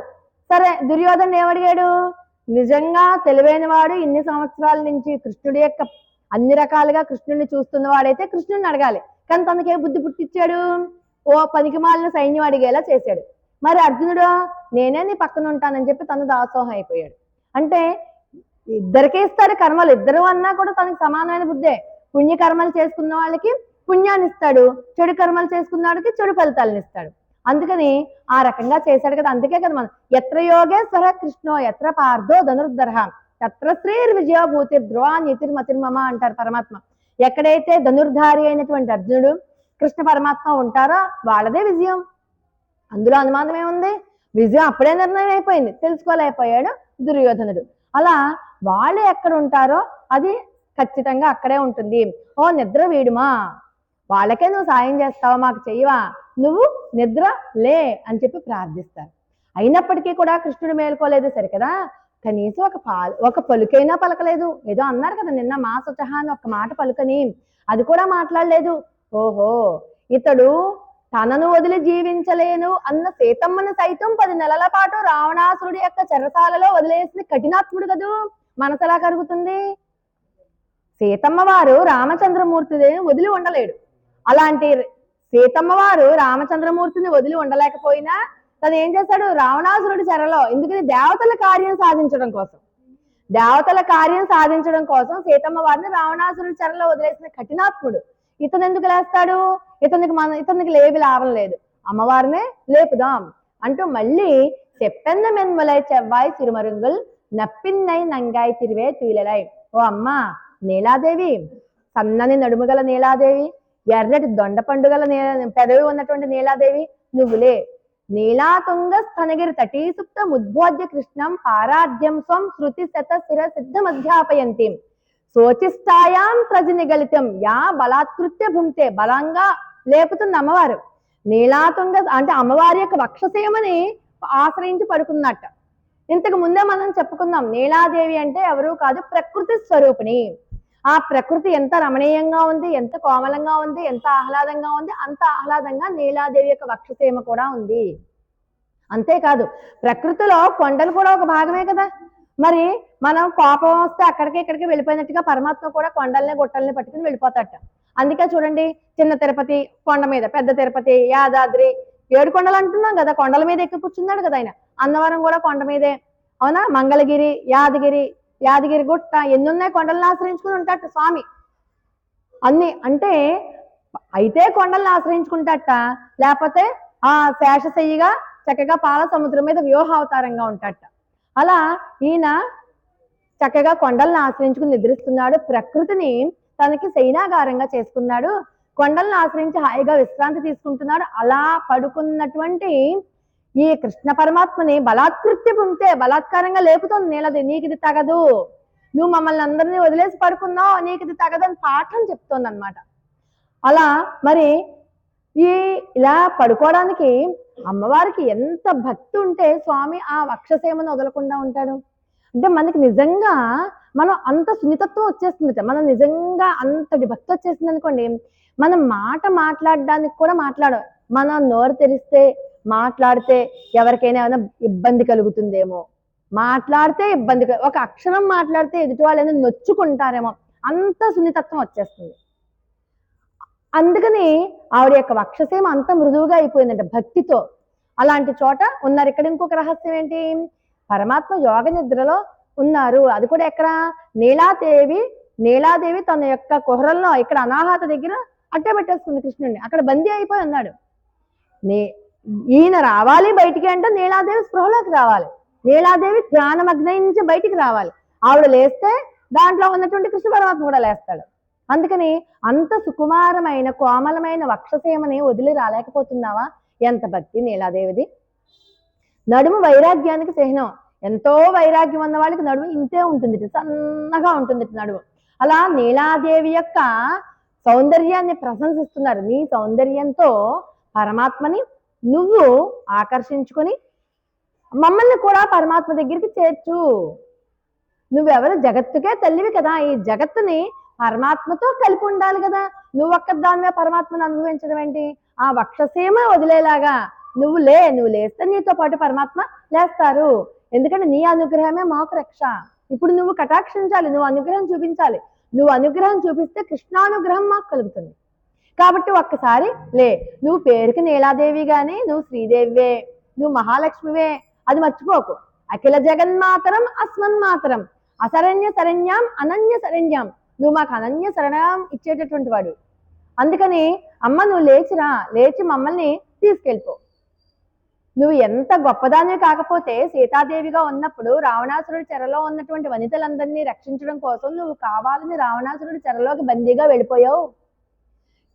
సరే దుర్యోధనుడు ఏమడిగాడు, నిజంగా తెలివైన వాడు, ఇన్ని సంవత్సరాల నుంచి కృష్ణుడి యొక్క అన్ని రకాలుగా కృష్ణుడిని చూస్తున్న వాడైతే కృష్ణుడిని అడగాలి. కానీ తనకే బుద్ధి పుట్టించాడు, ఓ పనికిమాలిన సైన్యం అడిగేలా చేశాడు. మరి అర్జునుడు నేనే నీ పక్కన ఉంటానని చెప్పి తను దాసోహం అయిపోయాడు. అంటే ఇద్దరికే ఇస్తాడు కర్మలు, ఇద్దరు అన్నా కూడా తనకి సమానమైన బుద్ధే. పుణ్యకర్మలు చేసుకున్న వాళ్ళకి పుణ్యాన్ని ఇస్తాడు, చెడు కర్మలు చేసుకున్న వాడికి చెడు ఫలితాలను ఇస్తాడు. అందుకని ఆ రకంగా చేశాడు కదా. అందుకే కదా మనం ఎత్ర యోగేశ్వర కృష్ణో ఎత్ర పార్థో ధనుర్ధర తత్ర శ్రీర్ విజయ భూతి ధ్రువా నీతిర్మతిర్మమ అంటారు పరమాత్మ. ఎక్కడైతే ధనుర్ధారి అయినటువంటి అర్జునుడు కృష్ణ పరమాత్మ ఉంటారో వాళ్ళదే విజయం, అందులో అనుమానం ఏముంది. విజయం అప్పుడే నిర్ణయం అయిపోయింది, తెలుసుకోలేకపోయాడు దుర్యోధనుడు. అలా వాళ్ళు ఎక్కడ ఉంటారో అది ఖచ్చితంగా అక్కడే ఉంటుంది. ఓ నిద్ర వీడుమా, వాళ్ళకే నువ్వు సాయం చేస్తావా, మాకు చెయ్యవా, నువ్వు నిద్ర లే అని చెప్పి ప్రార్థిస్తారు. అయినప్పటికీ కూడా కృష్ణుడు మేల్కోలేదు సరికదా, కనీసం ఒక పలుకైనా పలకలేదు. ఏదో అన్నారు కదా నిన్న మా సుచహ అని ఒక్క మాట పలుకని, అది కూడా మాట్లాడలేదు. ఓహో, ఇతడు తనను వదిలి జీవించలేను అన్న సీతమ్మని సైతం 10 నెలల పాటు రావణాసురుడి యొక్క చెరసాలలో వదిలేసిన కఠినాత్ముడు కదూ, మనసు ఎలా కరుగుతుంది. సీతమ్మ వారు రామచంద్రమూర్తిని వదిలి ఉండలేడు. అలాంటి సీతమ్మ వారు రామచంద్రమూర్తిని వదిలి ఉండలేకపోయినా తను ఏం చేశాడు, రావణాసురుడి చెరలో, ఎందుకని దేవతల కార్యం సాధించడం కోసం, దేవతల కార్యం సాధించడం కోసం సీతమ్మ వారిని రావణాసురుడి చెరలో వదిలేసిన కఠినాత్ముడు. ఇతను ఎందుకు లేస్తాడు, ఇతనికి లేవి లాభం లేదు, అమ్మవారినే లేపుదాం అంటూ మళ్ళీ చెప్పెన్న మెన్ములై చెవ్వాయి సిరుమరుంగుల్ నప్పిన్నై నంగాయి తిరివే తూలెలై. ఓ అమ్మ నీలాదేవి, సన్నని నడుముగల నీలాదేవి, ఎర్రటి దొండ పండుగల పెదవి ఉన్నటువంటి నీలాదేవి, నువ్వులే. నీలాతుంగ స్తనగిరి తటీసుప్త ముద్బోధ్య కృష్ణం పారాధ్యం స్వం శృతి శత శిర సిద్ధమధ్యాపయంతి శోచిష్టాయాం సజనిగలితం యా బలాత్కృత్య భుంక్తే. బలంగా లేపుతుంది అమ్మవారు. నీలాతుంగ అంటే అమ్మవారి యొక్క వక్షసేమని ఆశ్రయించి పడుకున్నట్ట. ఇంతకు ముందే మనం చెప్పుకుందాం, నీలాదేవి అంటే ఎవరు కాదు, ప్రకృతి స్వరూపిణి. ఆ ప్రకృతి ఎంత రమణీయంగా ఉంది, ఎంత కోమలంగా ఉంది, ఎంత ఆహ్లాదంగా ఉంది, అంత ఆహ్లాదంగా నీలాదేవి యొక్క వక్షసేమ కూడా ఉంది. అంతేకాదు ప్రకృతిలో కొండలు కూడా ఒక భాగమే కదా. మరి మనం కోపం వస్తే అక్కడికి ఇక్కడికి వెళ్ళిపోయినట్టుగా పరమాత్మ కూడా కొండల్ని గుట్టల్ని పట్టుకుని వెళ్ళిపోతాట. అందుకే చూడండి, చిన్న తిరుపతి కొండ మీద, పెద్ద తిరుపతి, యాదాద్రి, 7 కొండలు అంటున్నాం కదా, కొండల మీద ఎక్కి కూర్చున్నాడు కదా ఆయన. అన్నవరం కూడా కొండ మీదే, అవునా, మంగళగిరి, యాదగిరి గుట్ట, ఎన్నున్నాయి కొండలను ఆశ్రయించుకుని ఉంటాడు స్వామి. అన్ని అంటే అయితే కొండలను ఆశ్రయించుకుంటాట, లేకపోతే ఆ శేషశయ్యగా చక్కగా పాల సముద్రం మీద వ్యూహావతారంగా ఉంటాట. అలా ఈయన చక్కగా కొండలను ఆశ్రయించుకుని నిద్రిస్తున్నాడు, ప్రకృతిని తనకి శయనాగారంగా చేసుకున్నాడు, కొండలను ఆశ్రయించి హాయిగా విశ్రాంతి తీసుకుంటున్నాడు. అలా పడుకున్నటువంటి ఈ కృష్ణ పరమాత్మని బలాత్కృత్య పొందితే బలాత్కారంగా లేపుతోంది నీలది. నీకు ఇది తగదు, నువ్వు మమ్మల్ని అందరినీ వదిలేసి పడుకున్నావు, నీకు ఇది తగదని పాఠం చెప్తోంది అనమాట. అలా మరి ఈ ఇలా పడుకోవడానికి అమ్మవారికి ఎంత భక్తి ఉంటే స్వామి ఆ వక్షసేమను వదలకుండా ఉంటాడు. అంటే మనకి నిజంగా మనం అంత సున్నితత్వం వచ్చేస్తుంది, మనం నిజంగా అంతటి భక్తి వచ్చేసింది అనుకోండి, మనం మాట మాట్లాడడానికి కూడా మాట్లాడం, మనం నోరు తెరిస్తే మాట్లాడితే ఎవరికైనా ఏమైనా ఇబ్బంది కలుగుతుందేమో, మాట్లాడితే ఇబ్బంది, ఒక అక్షరం మాట్లాడితే ఎదుటి వాళ్ళు ఏమైనా నొచ్చుకుంటారేమో, అంత సున్నితత్వం వచ్చేస్తుంది. అందుకని ఆవిడ యొక్క వక్షసేమ అంత మృదువుగా అయిపోయిందంట భక్తితో. అలాంటి చోట ఉన్నారు. ఇక్కడ ఇంకొక రహస్యం ఏంటి, పరమాత్మ యోగ నిద్రలో ఉన్నారు. అది కూడా ఎక్కడ, నీలాదేవి తన యొక్క కుహరంలో ఇక్కడ అనాహత దగ్గర అట్టే పెట్టేసుకుంది కృష్ణుడిని, అక్కడ బందీ అయిపోయి ఉన్నాడు. ఈయన రావాలి బయటికి అంటే నీలాదేవి స్పృహలోకి రావాలి, నీలాదేవి ధ్యానమగ్నం నుంచి బయటికి రావాలి. ఆవిడ లేస్తే దాంట్లో ఉన్నటువంటి కృష్ణ పరమాత్మ కూడా లేస్తాడు. అందుకని అంత సుకుమారమైన కోమలమైన వక్షసేమని వదిలి రాలేకపోతున్నావా? ఎంత భక్తి నీలాదేవిది. నడుము వైరాగ్యానికి చిహ్నం. ఎంతో వైరాగ్యం ఉన్న వాళ్ళకి నడుము ఇంతే ఉంటుంది, సన్నగా ఉంటుంది నడుము. అలా నీలాదేవి యొక్క సౌందర్యాన్ని ప్రశంసిస్తున్నారు. నీ సౌందర్యంతో పరమాత్మని నువ్వు ఆకర్షించుకొని మమ్మల్ని కూడా పరమాత్మ దగ్గరికి చేర్చు. నువ్వెవరు? జగత్తుకే తల్లివి కదా, ఈ జగత్తుని పరమాత్మతో కలిపి ఉండాలి కదా, నువ్వు ఒక్క దానివే పరమాత్మను అనుభవించడం ఏంటి? ఆ వక్షసీమ వదిలేలాగా నువ్వు లేస్తే నీతో పాటు పరమాత్మ లేస్తారు. ఎందుకంటే నీ అనుగ్రహమే మాకు రక్ష. ఇప్పుడు నువ్వు కటాక్షించాలి, నువ్వు అనుగ్రహం చూపించాలి. నువ్వు అనుగ్రహం చూపిస్తే కృష్ణానుగ్రహం మాకు కలుగుతుంది. కాబట్టి ఒక్కసారి నువ్వు పేరుకి నీలాదేవి గాని నువ్వు శ్రీదేవివే, నువ్వు మహాలక్ష్మివే, అది మర్చిపోకు. అఖిల జగన్మాతరం అస్మన్మాతరం అశరణ్య శరణ్యాం అనన్య శరణ్యాం, నువ్వు మాకు అనన్య శరణం ఇచ్చేటటువంటి వాడు. అందుకని అమ్మ నువ్వు లేచి మమ్మల్ని తీసుకెళ్ళిపో. నువ్వు ఎంత గొప్పదానివి కాకపోతే సీతాదేవిగా ఉన్నప్పుడు రావణాసురుడి చెరలో ఉన్నటువంటి వనితలందరినీ రక్షించడం కోసం నువ్వు కావాలని రావణాసురుడి చెరలోకి బందీగా వెళ్ళిపోయావు.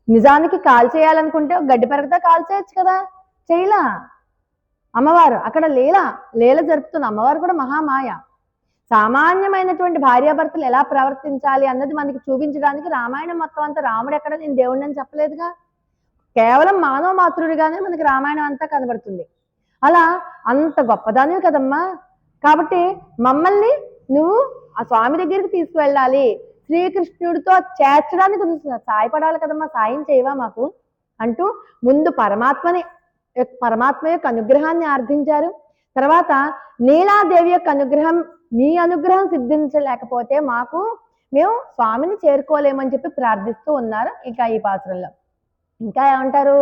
నిజానికి కాల్ చేయాలనుకుంటే గడ్డి పెరగతో కాల్ చేయొచ్చు కదా, చేయలా. అమ్మవారు అక్కడ లీల జరుపుతుంది. అమ్మవారు కూడా మహామాయ. సామాన్యమైనటువంటి భార్యాభర్తలు ఎలా ప్రవర్తించాలి అన్నది మనకి చూపించడానికి రామాయణం మొత్తం అంతా. రాముడు ఎక్కడ నేను దేవుడిని అని చెప్పలేదుగా, కేవలం మానవ మాతృడిగానే మనకి రామాయణం అంతా కనబడుతుంది. అలా అంత గొప్పదానివి కదమ్మా. కాబట్టి మమ్మల్ని నువ్వు ఆ స్వామి దగ్గరికి తీసుకువెళ్ళాలి, శ్రీకృష్ణుడితో చేర్చడానికి నువ్వు సాయపడాలి కదమ్మా, సాయం చేయవా మాకు అంటూ ముందు పరమాత్మ యొక్క అనుగ్రహాన్ని ఆర్థించారు. తర్వాత నీలాదేవి యొక్క అనుగ్రహం, మీ అనుగ్రహం సిద్ధించలేకపోతే మేము స్వామిని చేరుకోలేమని చెప్పి ప్రార్థిస్తూ ఉన్నారు. ఇంకా ఈ పాత్రల్లో ఇంకా ఏమంటారు,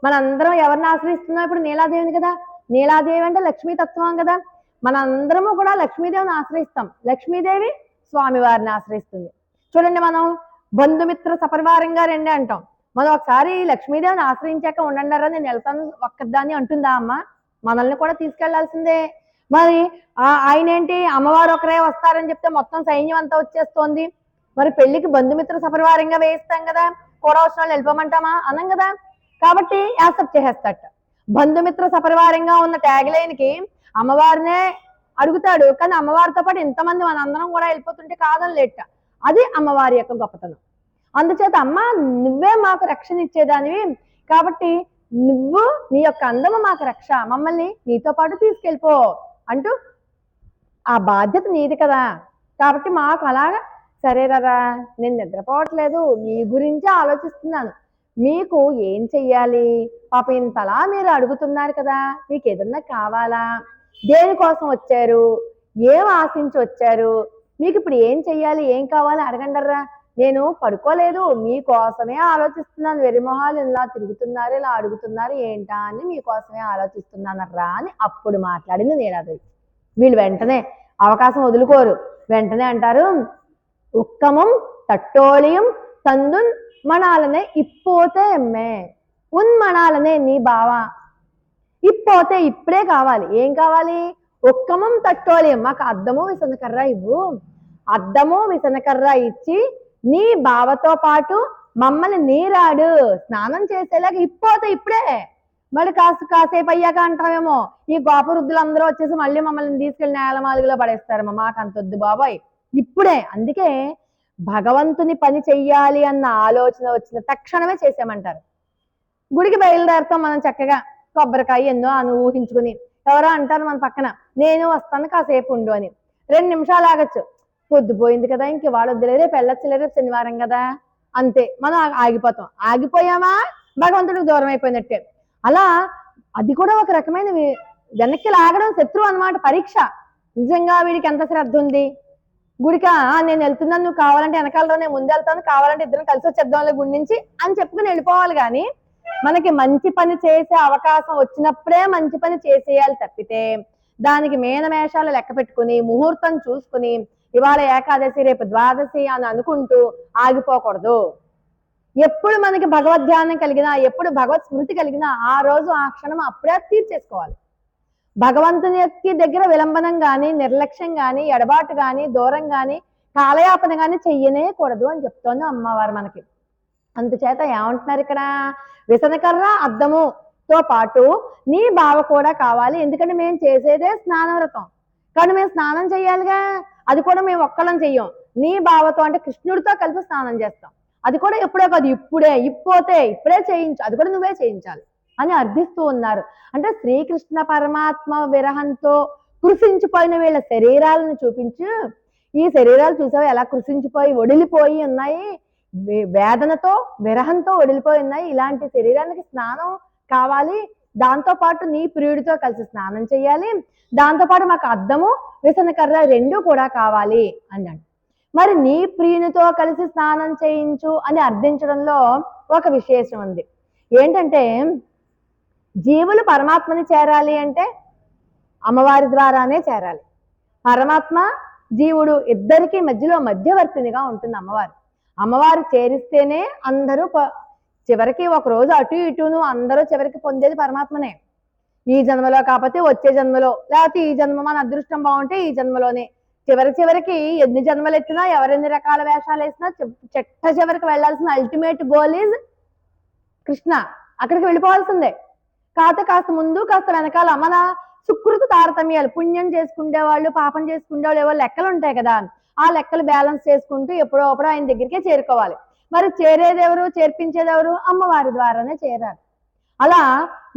మనందరం ఎవరిని ఆశ్రయిస్తున్నాం ఇప్పుడు? నీలాదేవిని కదా. నీలాదేవి అంటే లక్ష్మీతత్వం కదా, మనందరము కూడా లక్ష్మీదేవిని ఆశ్రయిస్తాం. లక్ష్మీదేవి స్వామివారిని ఆశ్రయిస్తుంది. చూడండి, మనం బంధుమిత్ర సపరివారంగా రెండే అంటాం. మనం ఒకసారి లక్ష్మీదేవిని ఆశ్రయించాక ఉండండారా నేను వెళ్తాను ఒక్కదాన్ని అంటుందా అమ్మ? మనల్ని కూడా తీసుకెళ్లాల్సిందే. మరి ఆయన ఏంటి, అమ్మవారు ఒకరే వస్తారని చెప్తే మొత్తం సైన్యం అంతా వచ్చేస్తోంది. మరి పెళ్లికి బంధుమిత్ర సపరివారంగా వేయిస్తాం కదా, కూడా వచ్చిన వాళ్ళు వెళ్ళిపోమంటామా? అనం కదా. కాబట్టి యాక్సెప్ట్ చేసేస్తాట. బంధుమిత్ర సపరివారంగా ఉన్న ట్యాగ్ లైన్కి అమ్మవారినే అడుగుతాడు, కానీ అమ్మవారితో పాటు ఇంతమంది మనందరం కూడా వెళ్ళిపోతుంటే కాదని లేట. అది అమ్మవారి యొక్క గొప్పతనం. అందుచేత అమ్మ నువ్వే మాకు రక్షణ ఇచ్చేదానివి, కాబట్టి నువ్వు నీ యొక్క అందము మాకు రక్ష, మమ్మల్ని నీతో పాటు తీసుకెళ్ళిపో అంటూ ఆ బాధ్యత నీది కదా. కాబట్టి మాకు అలాగా సరేరా, నేను నిద్రపోవట్లేదు, మీ గురించే ఆలోచిస్తున్నాను, మీకు ఏం చెయ్యాలి, పాప ఇంతలా మీరు అడుగుతున్నారు కదా, మీకు ఏదన్నా కావాలా, దేనికోసం వచ్చారు, ఏం ఆశించి వచ్చారు, మీకు ఇప్పుడు ఏం చెయ్యాలి, ఏం కావాలి అడగండర్రా. నేను పడుకోలేదు, మీకోసమే ఆలోచిస్తున్నాను, వెరిమొహాలు ఇలా తిరుగుతున్నారు, ఇలా అడుగుతున్నారు ఏంటా అని మీకోసమే ఆలోచిస్తున్నానర్రా అని అప్పుడు మాట్లాడింది నీలాదేవి. వీళ్ళు వెంటనే అవకాశం వదులుకోరు, వెంటనే అంటారు, ఉక్కమం తట్టోళియం తందున్ మణాలనే ఇప్పోతే ఎమ్మే. ఉన్మణాలనే నీ బావ, ఇప్పోతే ఇప్పుడే కావాలి. ఏం కావాలి? ఒక్కమం తట్టోలేం, మాకు అద్దము విసనకర్ర ఇవ్వు. అద్దము విసనకర్ర ఇచ్చి నీ బావతో పాటు మమ్మల్ని నీరాడు స్నానం చేసేలాగా ఇప్పోతే ఇప్పుడే. మళ్ళీ కాసేపు అయ్యాక అంటామేమో ఈ గోప వృద్ధులందరూ వచ్చేసి మళ్ళీ మమ్మల్ని తీసుకెళ్లి నేలమాలుగులో పడేస్తారమ్మా, మాకు అంత వద్దు బాబాయ్, ఇప్పుడే. అందుకే భగవంతుని పని చెయ్యాలి అన్న ఆలోచన వచ్చిన తక్షణమే చేసామంటారు. గుడికి బయలుదేరుతాం మనం చక్కగా, కొబ్బరికాయ ఎన్నో అని ఊహించుకుని. ఎవరో అంటారు మన పక్కన, నేను వస్తాను కాసేపు ఉండు అని. 2 నిమిషాలు ఆగచ్చు, పొద్దుపోయింది కదా ఇంక వాడు వద్దులే, రేపు వెళ్ళొచ్చులే, రేపు శనివారం కదా, అంతే. మనం ఆగిపోతాం. ఆగిపోయామా భగవంతుడికి దూరం అయిపోయినట్టే. అలా అది కూడా ఒక రకమైన వెనక్కి లాగడం, శత్రువు అన్నమాట, పరీక్ష. నిజంగా వీడికి ఎంత శ్రద్ధ ఉంది గుడికా, నేను వెళ్తున్నాను, నువ్వు కావాలంటే వెనకాలలో నేను ముందు వెళ్తాను, కావాలంటే ఇద్దరం కలిసి వచ్చేద్దాంలే గుడి నుంచి అని చెప్పుకుని వెళ్ళిపోవాలి. కానీ మనకి మంచి పని చేసే అవకాశం వచ్చినప్పుడే మంచి పని చేసేయాలి తప్పితే దానికి మేనమేషాలు లెక్క పెట్టుకుని ముహూర్తం చూసుకుని ఇవాళ ఏకాదశి రేపు ద్వాదశి అని అనుకుంటూ ఆగిపోకూడదు. ఎప్పుడు మనకి భగవద్ధ్యానం కలిగినా, ఎప్పుడు భగవత్ స్మృతి కలిగినా ఆ రోజు ఆ క్షణం అప్పుడే తీర్చేసుకోవాలి. భగవంతుని దగ్గర విలంబనం కానీ, నిర్లక్ష్యం కానీ, ఎడబాటు కానీ, దూరం కానీ, కాలయాపన కానీ చెయ్యనే కూడదు అని చెప్తోంది అమ్మవారు మనకి. అందుచేత ఏమంటున్నారు ఇక్కడ, విసనకర్ర అద్దముతో పాటు నీ బావ కూడా కావాలి. ఎందుకంటే మేము చేసేదే స్నానవ్రతం, కానీ మేము స్నానం చెయ్యాలిగా. అది కూడా మేము ఒక్కళ్ళం చెయ్యం, నీ బావతో అంటే కృష్ణుడితో కలిపి స్నానం చేస్తాం. అది కూడా ఎప్పుడే కాదు, ఇప్పుడే, ఇప్పోతే ఇప్పుడే చేయించు, అది కూడా నువ్వే చేయించాలి అని అర్థిస్తూ ఉన్నారు. అంటే శ్రీకృష్ణ పరమాత్మ విరహంతో కృషించిపోయిన వీళ్ళ శరీరాలను చూపించు. ఈ శరీరాలు చూసావా ఎలా కృషించిపోయి ఒడిలిపోయి ఉన్నాయి, వేదనతో విరహంతో ఒడిలిపోయి ఉన్నాయి. ఇలాంటి శరీరానికి స్నానం కావాలి, దాంతో పాటు నీ ప్రియుడితో కలిసి స్నానం చేయాలి, దాంతో పాటు మాకు అద్దము విసనకర్ర 2 కూడా కావాలి అన్నాడు. మరి నీ ప్రియునితో కలిసి స్నానం చేయించు అని అర్థించడంలో ఒక విశేషం ఉంది. ఏంటంటే జీవులు పరమాత్మని చేరాలి అంటే అమ్మవారి ద్వారానే చేరాలి. పరమాత్మ జీవుడు ఇద్దరికి మధ్యలో మధ్యవర్తినిగా ఉంటుంది అమ్మవారు. అమ్మవారు చేరిస్తేనే అందరూ చివరికి ఒక రోజు అటు ఇటును అందరూ చివరికి పొందేది పరమాత్మనే. ఈ జన్మలో కాకపోతే వచ్చే జన్మలో, లేకపోతే ఈ జన్మ మన అదృష్టం బాగుంటే ఈ జన్మలోనే. చివరికి ఎన్ని జన్మలు ఎత్తినా, ఎవరెన్ని రకాల వేషాలు వేసినా చివరికి వెళ్లాల్సిన అల్టిమేట్ గోల్ ఈజ్ కృష్ణ. అక్కడికి వెళ్ళిపోవాల్సిందే. కాస్త ముందు కాస్త వెనకాల మన సుకృతి తారతమ్యాలు, పుణ్యం చేసుకునే వాళ్ళు పాపం చేసుకునే వాళ్ళు ఏవో లెక్కలు ఉంటాయి కదా, ఆ లెక్కలు బ్యాలెన్స్ చేసుకుంటూ ఎప్పుడో అప్పుడు ఆయన దగ్గరికే చేరుకోవాలి. మరి చేరేదెవరు, చేర్పించేదెవరు? అమ్మవారి ద్వారానే చేరాలి. అలా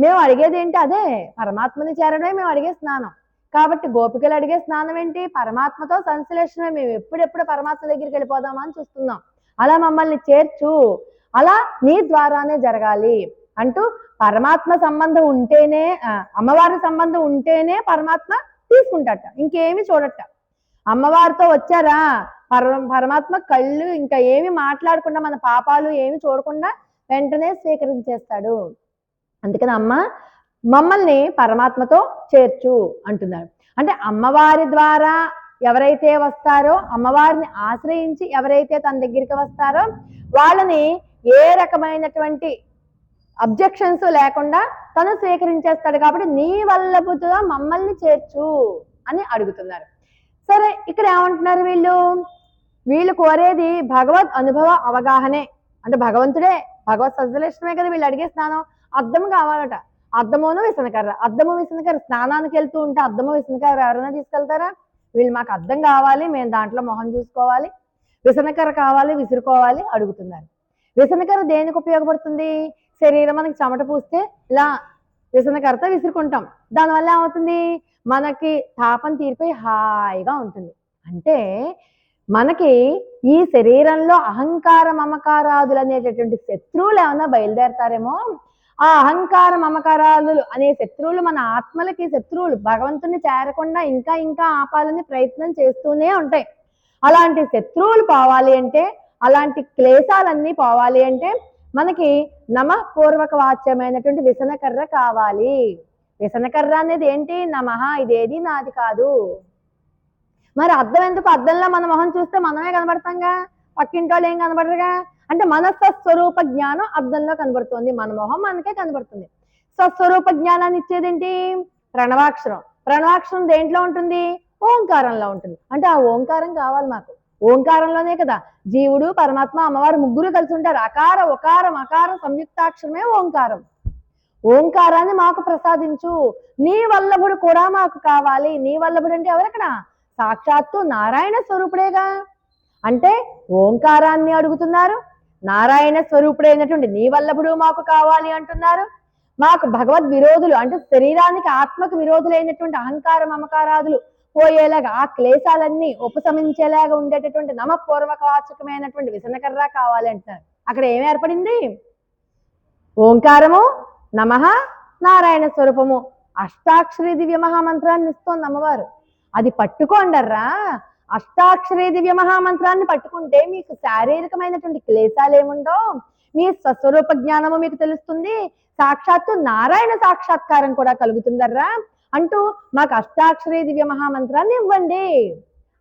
మేము అడిగేది ఏంటి, అదే పరమాత్మని చేరడమే మేము అడిగే స్నానం. కాబట్టి గోపికలు అడిగే స్నానం ఏంటి, పరమాత్మతో సంశ్లేషణమే. మేము ఎప్పుడెప్పుడు పరమాత్మ దగ్గరికి వెళ్ళిపోదామా అని చూస్తున్నాం. అలా మమ్మల్ని చేర్చు, అలా నీ ద్వారానే జరగాలి అంటూ పరమాత్మ సంబంధం ఉంటేనే, అమ్మవారి సంబంధం ఉంటేనే పరమాత్మ తీసుకుంటాట, ఇంకేమి చూడట. అమ్మవారితో వచ్చారా పరమాత్మ కళ్ళు ఇంకా ఏమి మాట్లాడకుండా, మన పాపాలు ఏమి చూడకుండా వెంటనే స్వీకరించేస్తాడు. అందుకని అమ్మ మమ్మల్ని పరమాత్మతో చేర్చు అంటున్నాడు. అంటే అమ్మవారి ద్వారా ఎవరైతే వస్తారో, అమ్మవారిని ఆశ్రయించి ఎవరైతే తన దగ్గరికి వస్తారో వాళ్ళని ఏ రకమైనటువంటి అబ్జెక్షన్స్ లేకుండా తను స్వీకరించేస్తాడు. కాబట్టి నీ వల్లభుతుగా మమ్మల్ని చేర్చు అని అడుగుతున్నారు. సరే, ఇక్కడ ఏమంటున్నారు వీళ్ళు కోరేది భగవద్ అనుభవ అవగాహనే. అంటే భగవంతుడే, భగవత్ సంశ్లేషణమే కదా వీళ్ళు అడిగే స్నానం. అద్దం కావాలట, అద్దమును విసనకర్ర. అద్దము విసనకర్ర, స్నానానికి వెళ్తూ ఉంటే అద్దము విసనకర్ర ఎవరైనా తీసుకెళ్తారా? వీళ్ళు మాకు అద్దం కావాలి, మేము దాంట్లో మొహం చూసుకోవాలి, విసనకర్ర కావాలి, విసురుకోవాలి అడుగుతున్నారు. విసనకర్ర దేనికి ఉపయోగపడుతుంది? శరీరం మనకి చెమట పూస్తే ఇలా విసనకర్రతో విసురుకుంటాం. దానివల్ల ఏమవుతుంది, మనకి తాపం తీరిపోయి హాయిగా ఉంటుంది. అంటే మనకి ఈ శరీరంలో అహంకార మమకారాదులు అనేటటువంటి శత్రువులు ఏమైనా బయలుదేరతారేమో. ఆ అహంకార మమకారాలు అనే శత్రువులు మన ఆత్మలకి శత్రువులు, భగవంతుని చేరకుండా ఇంకా ఇంకా ఆపాలని ప్రయత్నం చేస్తూనే ఉంటాయి. అలాంటి శత్రువులు పోవాలి అంటే, అలాంటి క్లేశాలన్నీ పోవాలి అంటే మనకి నమఃపూర్వక వాచ్యమైనటువంటి విసనకర్ర కావాలి. విసనకర్ర అనేది ఏంటి? నమః, ఇదేది నాది కాదు. మరి అద్దం ఎందుకు? అద్దంలో మన మొహం చూస్తే మనమే కనబడతాంగా, పక్కింటి వాళ్ళు ఏం కనబడరుగా. అంటే మన స్వస్వరూప జ్ఞానం అద్దంలో కనబడుతుంది, మన మొహం మనకే కనబడుతుంది. స్వస్వరూప జ్ఞానాన్ని ఇచ్చేదేంటి? ప్రణవాక్షరం. ప్రణవాక్షరం దేంట్లో ఉంటుంది? ఓంకారంలో ఉంటుంది. అంటే ఆ ఓంకారం కావాలి మాకు. ఓంకారంలోనే కదా జీవుడు, పరమాత్మ, అమ్మవారు ముగ్గురు కలిసి ఉంటారు. అకార ఉకార మకార సంయుక్తాక్షరమే ఓంకారం. ఓంకారాన్ని మాకు ప్రసాదించు, నీ వల్లభుడు కూడా మాకు కావాలి. నీ వల్లభుడు అంటే ఎవరక్కడ? సాక్షాత్తు నారాయణ స్వరూపుడేగా. అంటే ఓంకారాన్ని అడుగుతున్నారు, నారాయణ స్వరూపుడైనటువంటి నీ వల్లభుడు మాకు కావాలి అంటున్నారు. మాకు భగవద్ విరోధులు అంటే శరీరానికి ఆత్మకు విరోధులైనటువంటి అహంకార మమకారాదులు పోయేలాగా, ఆ క్లేశాలన్నీ ఉపశమించేలాగా ఉండేటటువంటి నమపూర్వక వాచకమైనటువంటి విసనకర్ర కావాలి అంటున్నారు. అక్కడ ఏమి ఏర్పడింది? ఓంకారము, నమః, నారాయణ స్వరూపము, అష్టాక్షరీ దివ్య మహామంత్రాన్ని ఇస్తోంది అమ్మవారు. అది పట్టుకోండర్రా. అష్టాక్షరీ దివ్య మహామంత్రాన్ని పట్టుకుంటే మీకు శారీరకమైనటువంటి క్లేశాలు ఏముండో, మీ స్వస్వరూప జ్ఞానము మీకు తెలుస్తుంది, సాక్షాత్తు నారాయణ సాక్షాత్కారం కూడా కలుగుతుందర్రా అంటూ మాకు అష్టాక్షరీ దివ్య మహామంత్రాన్ని ఇవ్వండి.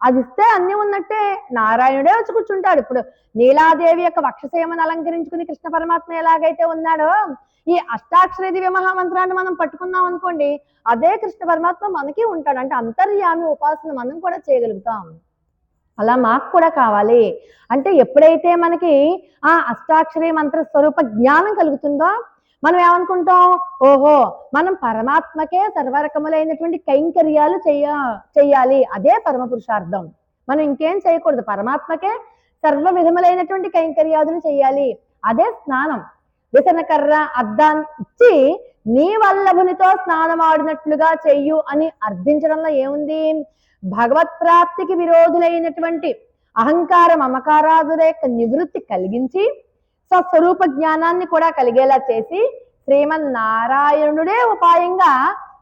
అది ఇస్తే అన్ని ఉన్నట్టే. నారాయణుడే వచ్చి కూర్చుంటాడు. ఇప్పుడు నీలాదేవి యొక్క వక్షసేమను అలంకరించుకుని కృష్ణ పరమాత్మ ఎలాగైతే ఉన్నాడో, ఈ అష్టాక్షరీ దివ్య మహామంత్రాన్ని మనం పట్టుకున్నాం అనుకోండి, అదే కృష్ణ పరమాత్మ మనకి ఉంటాడు. అంటే అంతర్యామి ఉపాసన మనం కూడా చేయగలుగుతాం. అలా మాకు కూడా కావాలి అంటే ఎప్పుడైతే మనకి ఆ అష్టాక్షరీ మంత్ర స్వరూప జ్ఞానం కలుగుతుందో, మనం ఏమనుకుంటాం? ఓహో, మనం పరమాత్మకే సర్వరకములైనటువంటి కైంకర్యాలు చెయ్యాలి, అదే పరమ పురుషార్థం. మనం ఇంకేం చేయకూడదు, పరమాత్మకే సర్వ విధములైనటువంటి కైంకర్యాదులు చెయ్యాలి. అదే స్నానం. విసనకర్ర అద్దాన్ని ఇచ్చి నీ వల్లభునితో స్నానమాడినట్లుగా చెయ్యు అని అర్థించడంలో ఏముంది? భగవత్ ప్రాప్తికి విరోధులైనటువంటి అహంకార మమకారాదుల యొక్క నివృత్తి కలిగించి స్వస్వరూప జ్ఞానాన్ని కూడా కలిగేలా చేసి శ్రీమన్నారాయణుడే ఉపాయంగా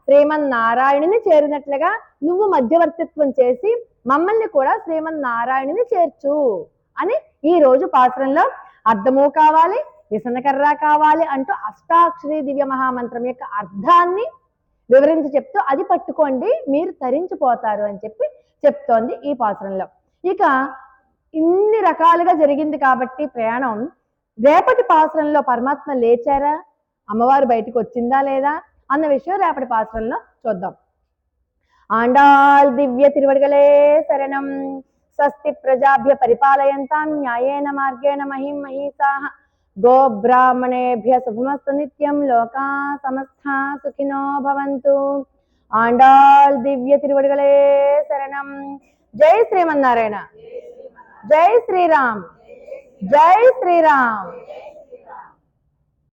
శ్రీమన్నారాయణుని చేరినట్లుగా నువ్వు మధ్యవర్తిత్వం చేసి మమ్మల్ని కూడా శ్రీమన్నారాయణుని చేర్చు అని ఈ రోజు పాత్రంలో అర్థము కావాలి, విసనకర్ర కావాలి అంటూ అష్టాక్షరీ దివ్య మహామంత్రం యొక్క అర్థాన్ని వివరించి చెప్తూ అది పట్టుకోండి మీరు తరించిపోతారు అని చెప్పి చెప్తోంది ఈ పాత్రంలో. ఇక ఇన్ని రకాలుగా జరిగింది కాబట్టి ప్రయాణం, రేపటి పాసురంలో పరమాత్మ లేచారా, అమ్మవారు బయటకు వచ్చిందా లేదా అన్న విషయం రేపటి పాసురంలో చూద్దాం. ఆండాళ్ దివ్య తిరువడిగలే శరణం. స్వస్తి ప్రజాభ్య పరిపాలయంతాం న్యాయేన మార్గేణ మహిం మహీసాః. గోబ్రాహ్మణేభ్య శుభమస్తు నిత్యం. లోకా సమస్తా సుఖినో భవంతు. ఆండాళ్ దివ్య తిరువడిగలే శరణం. జై శ్రీమన్నారాయణ. జై శ్రీరామ్. జై శ్రీరామ్.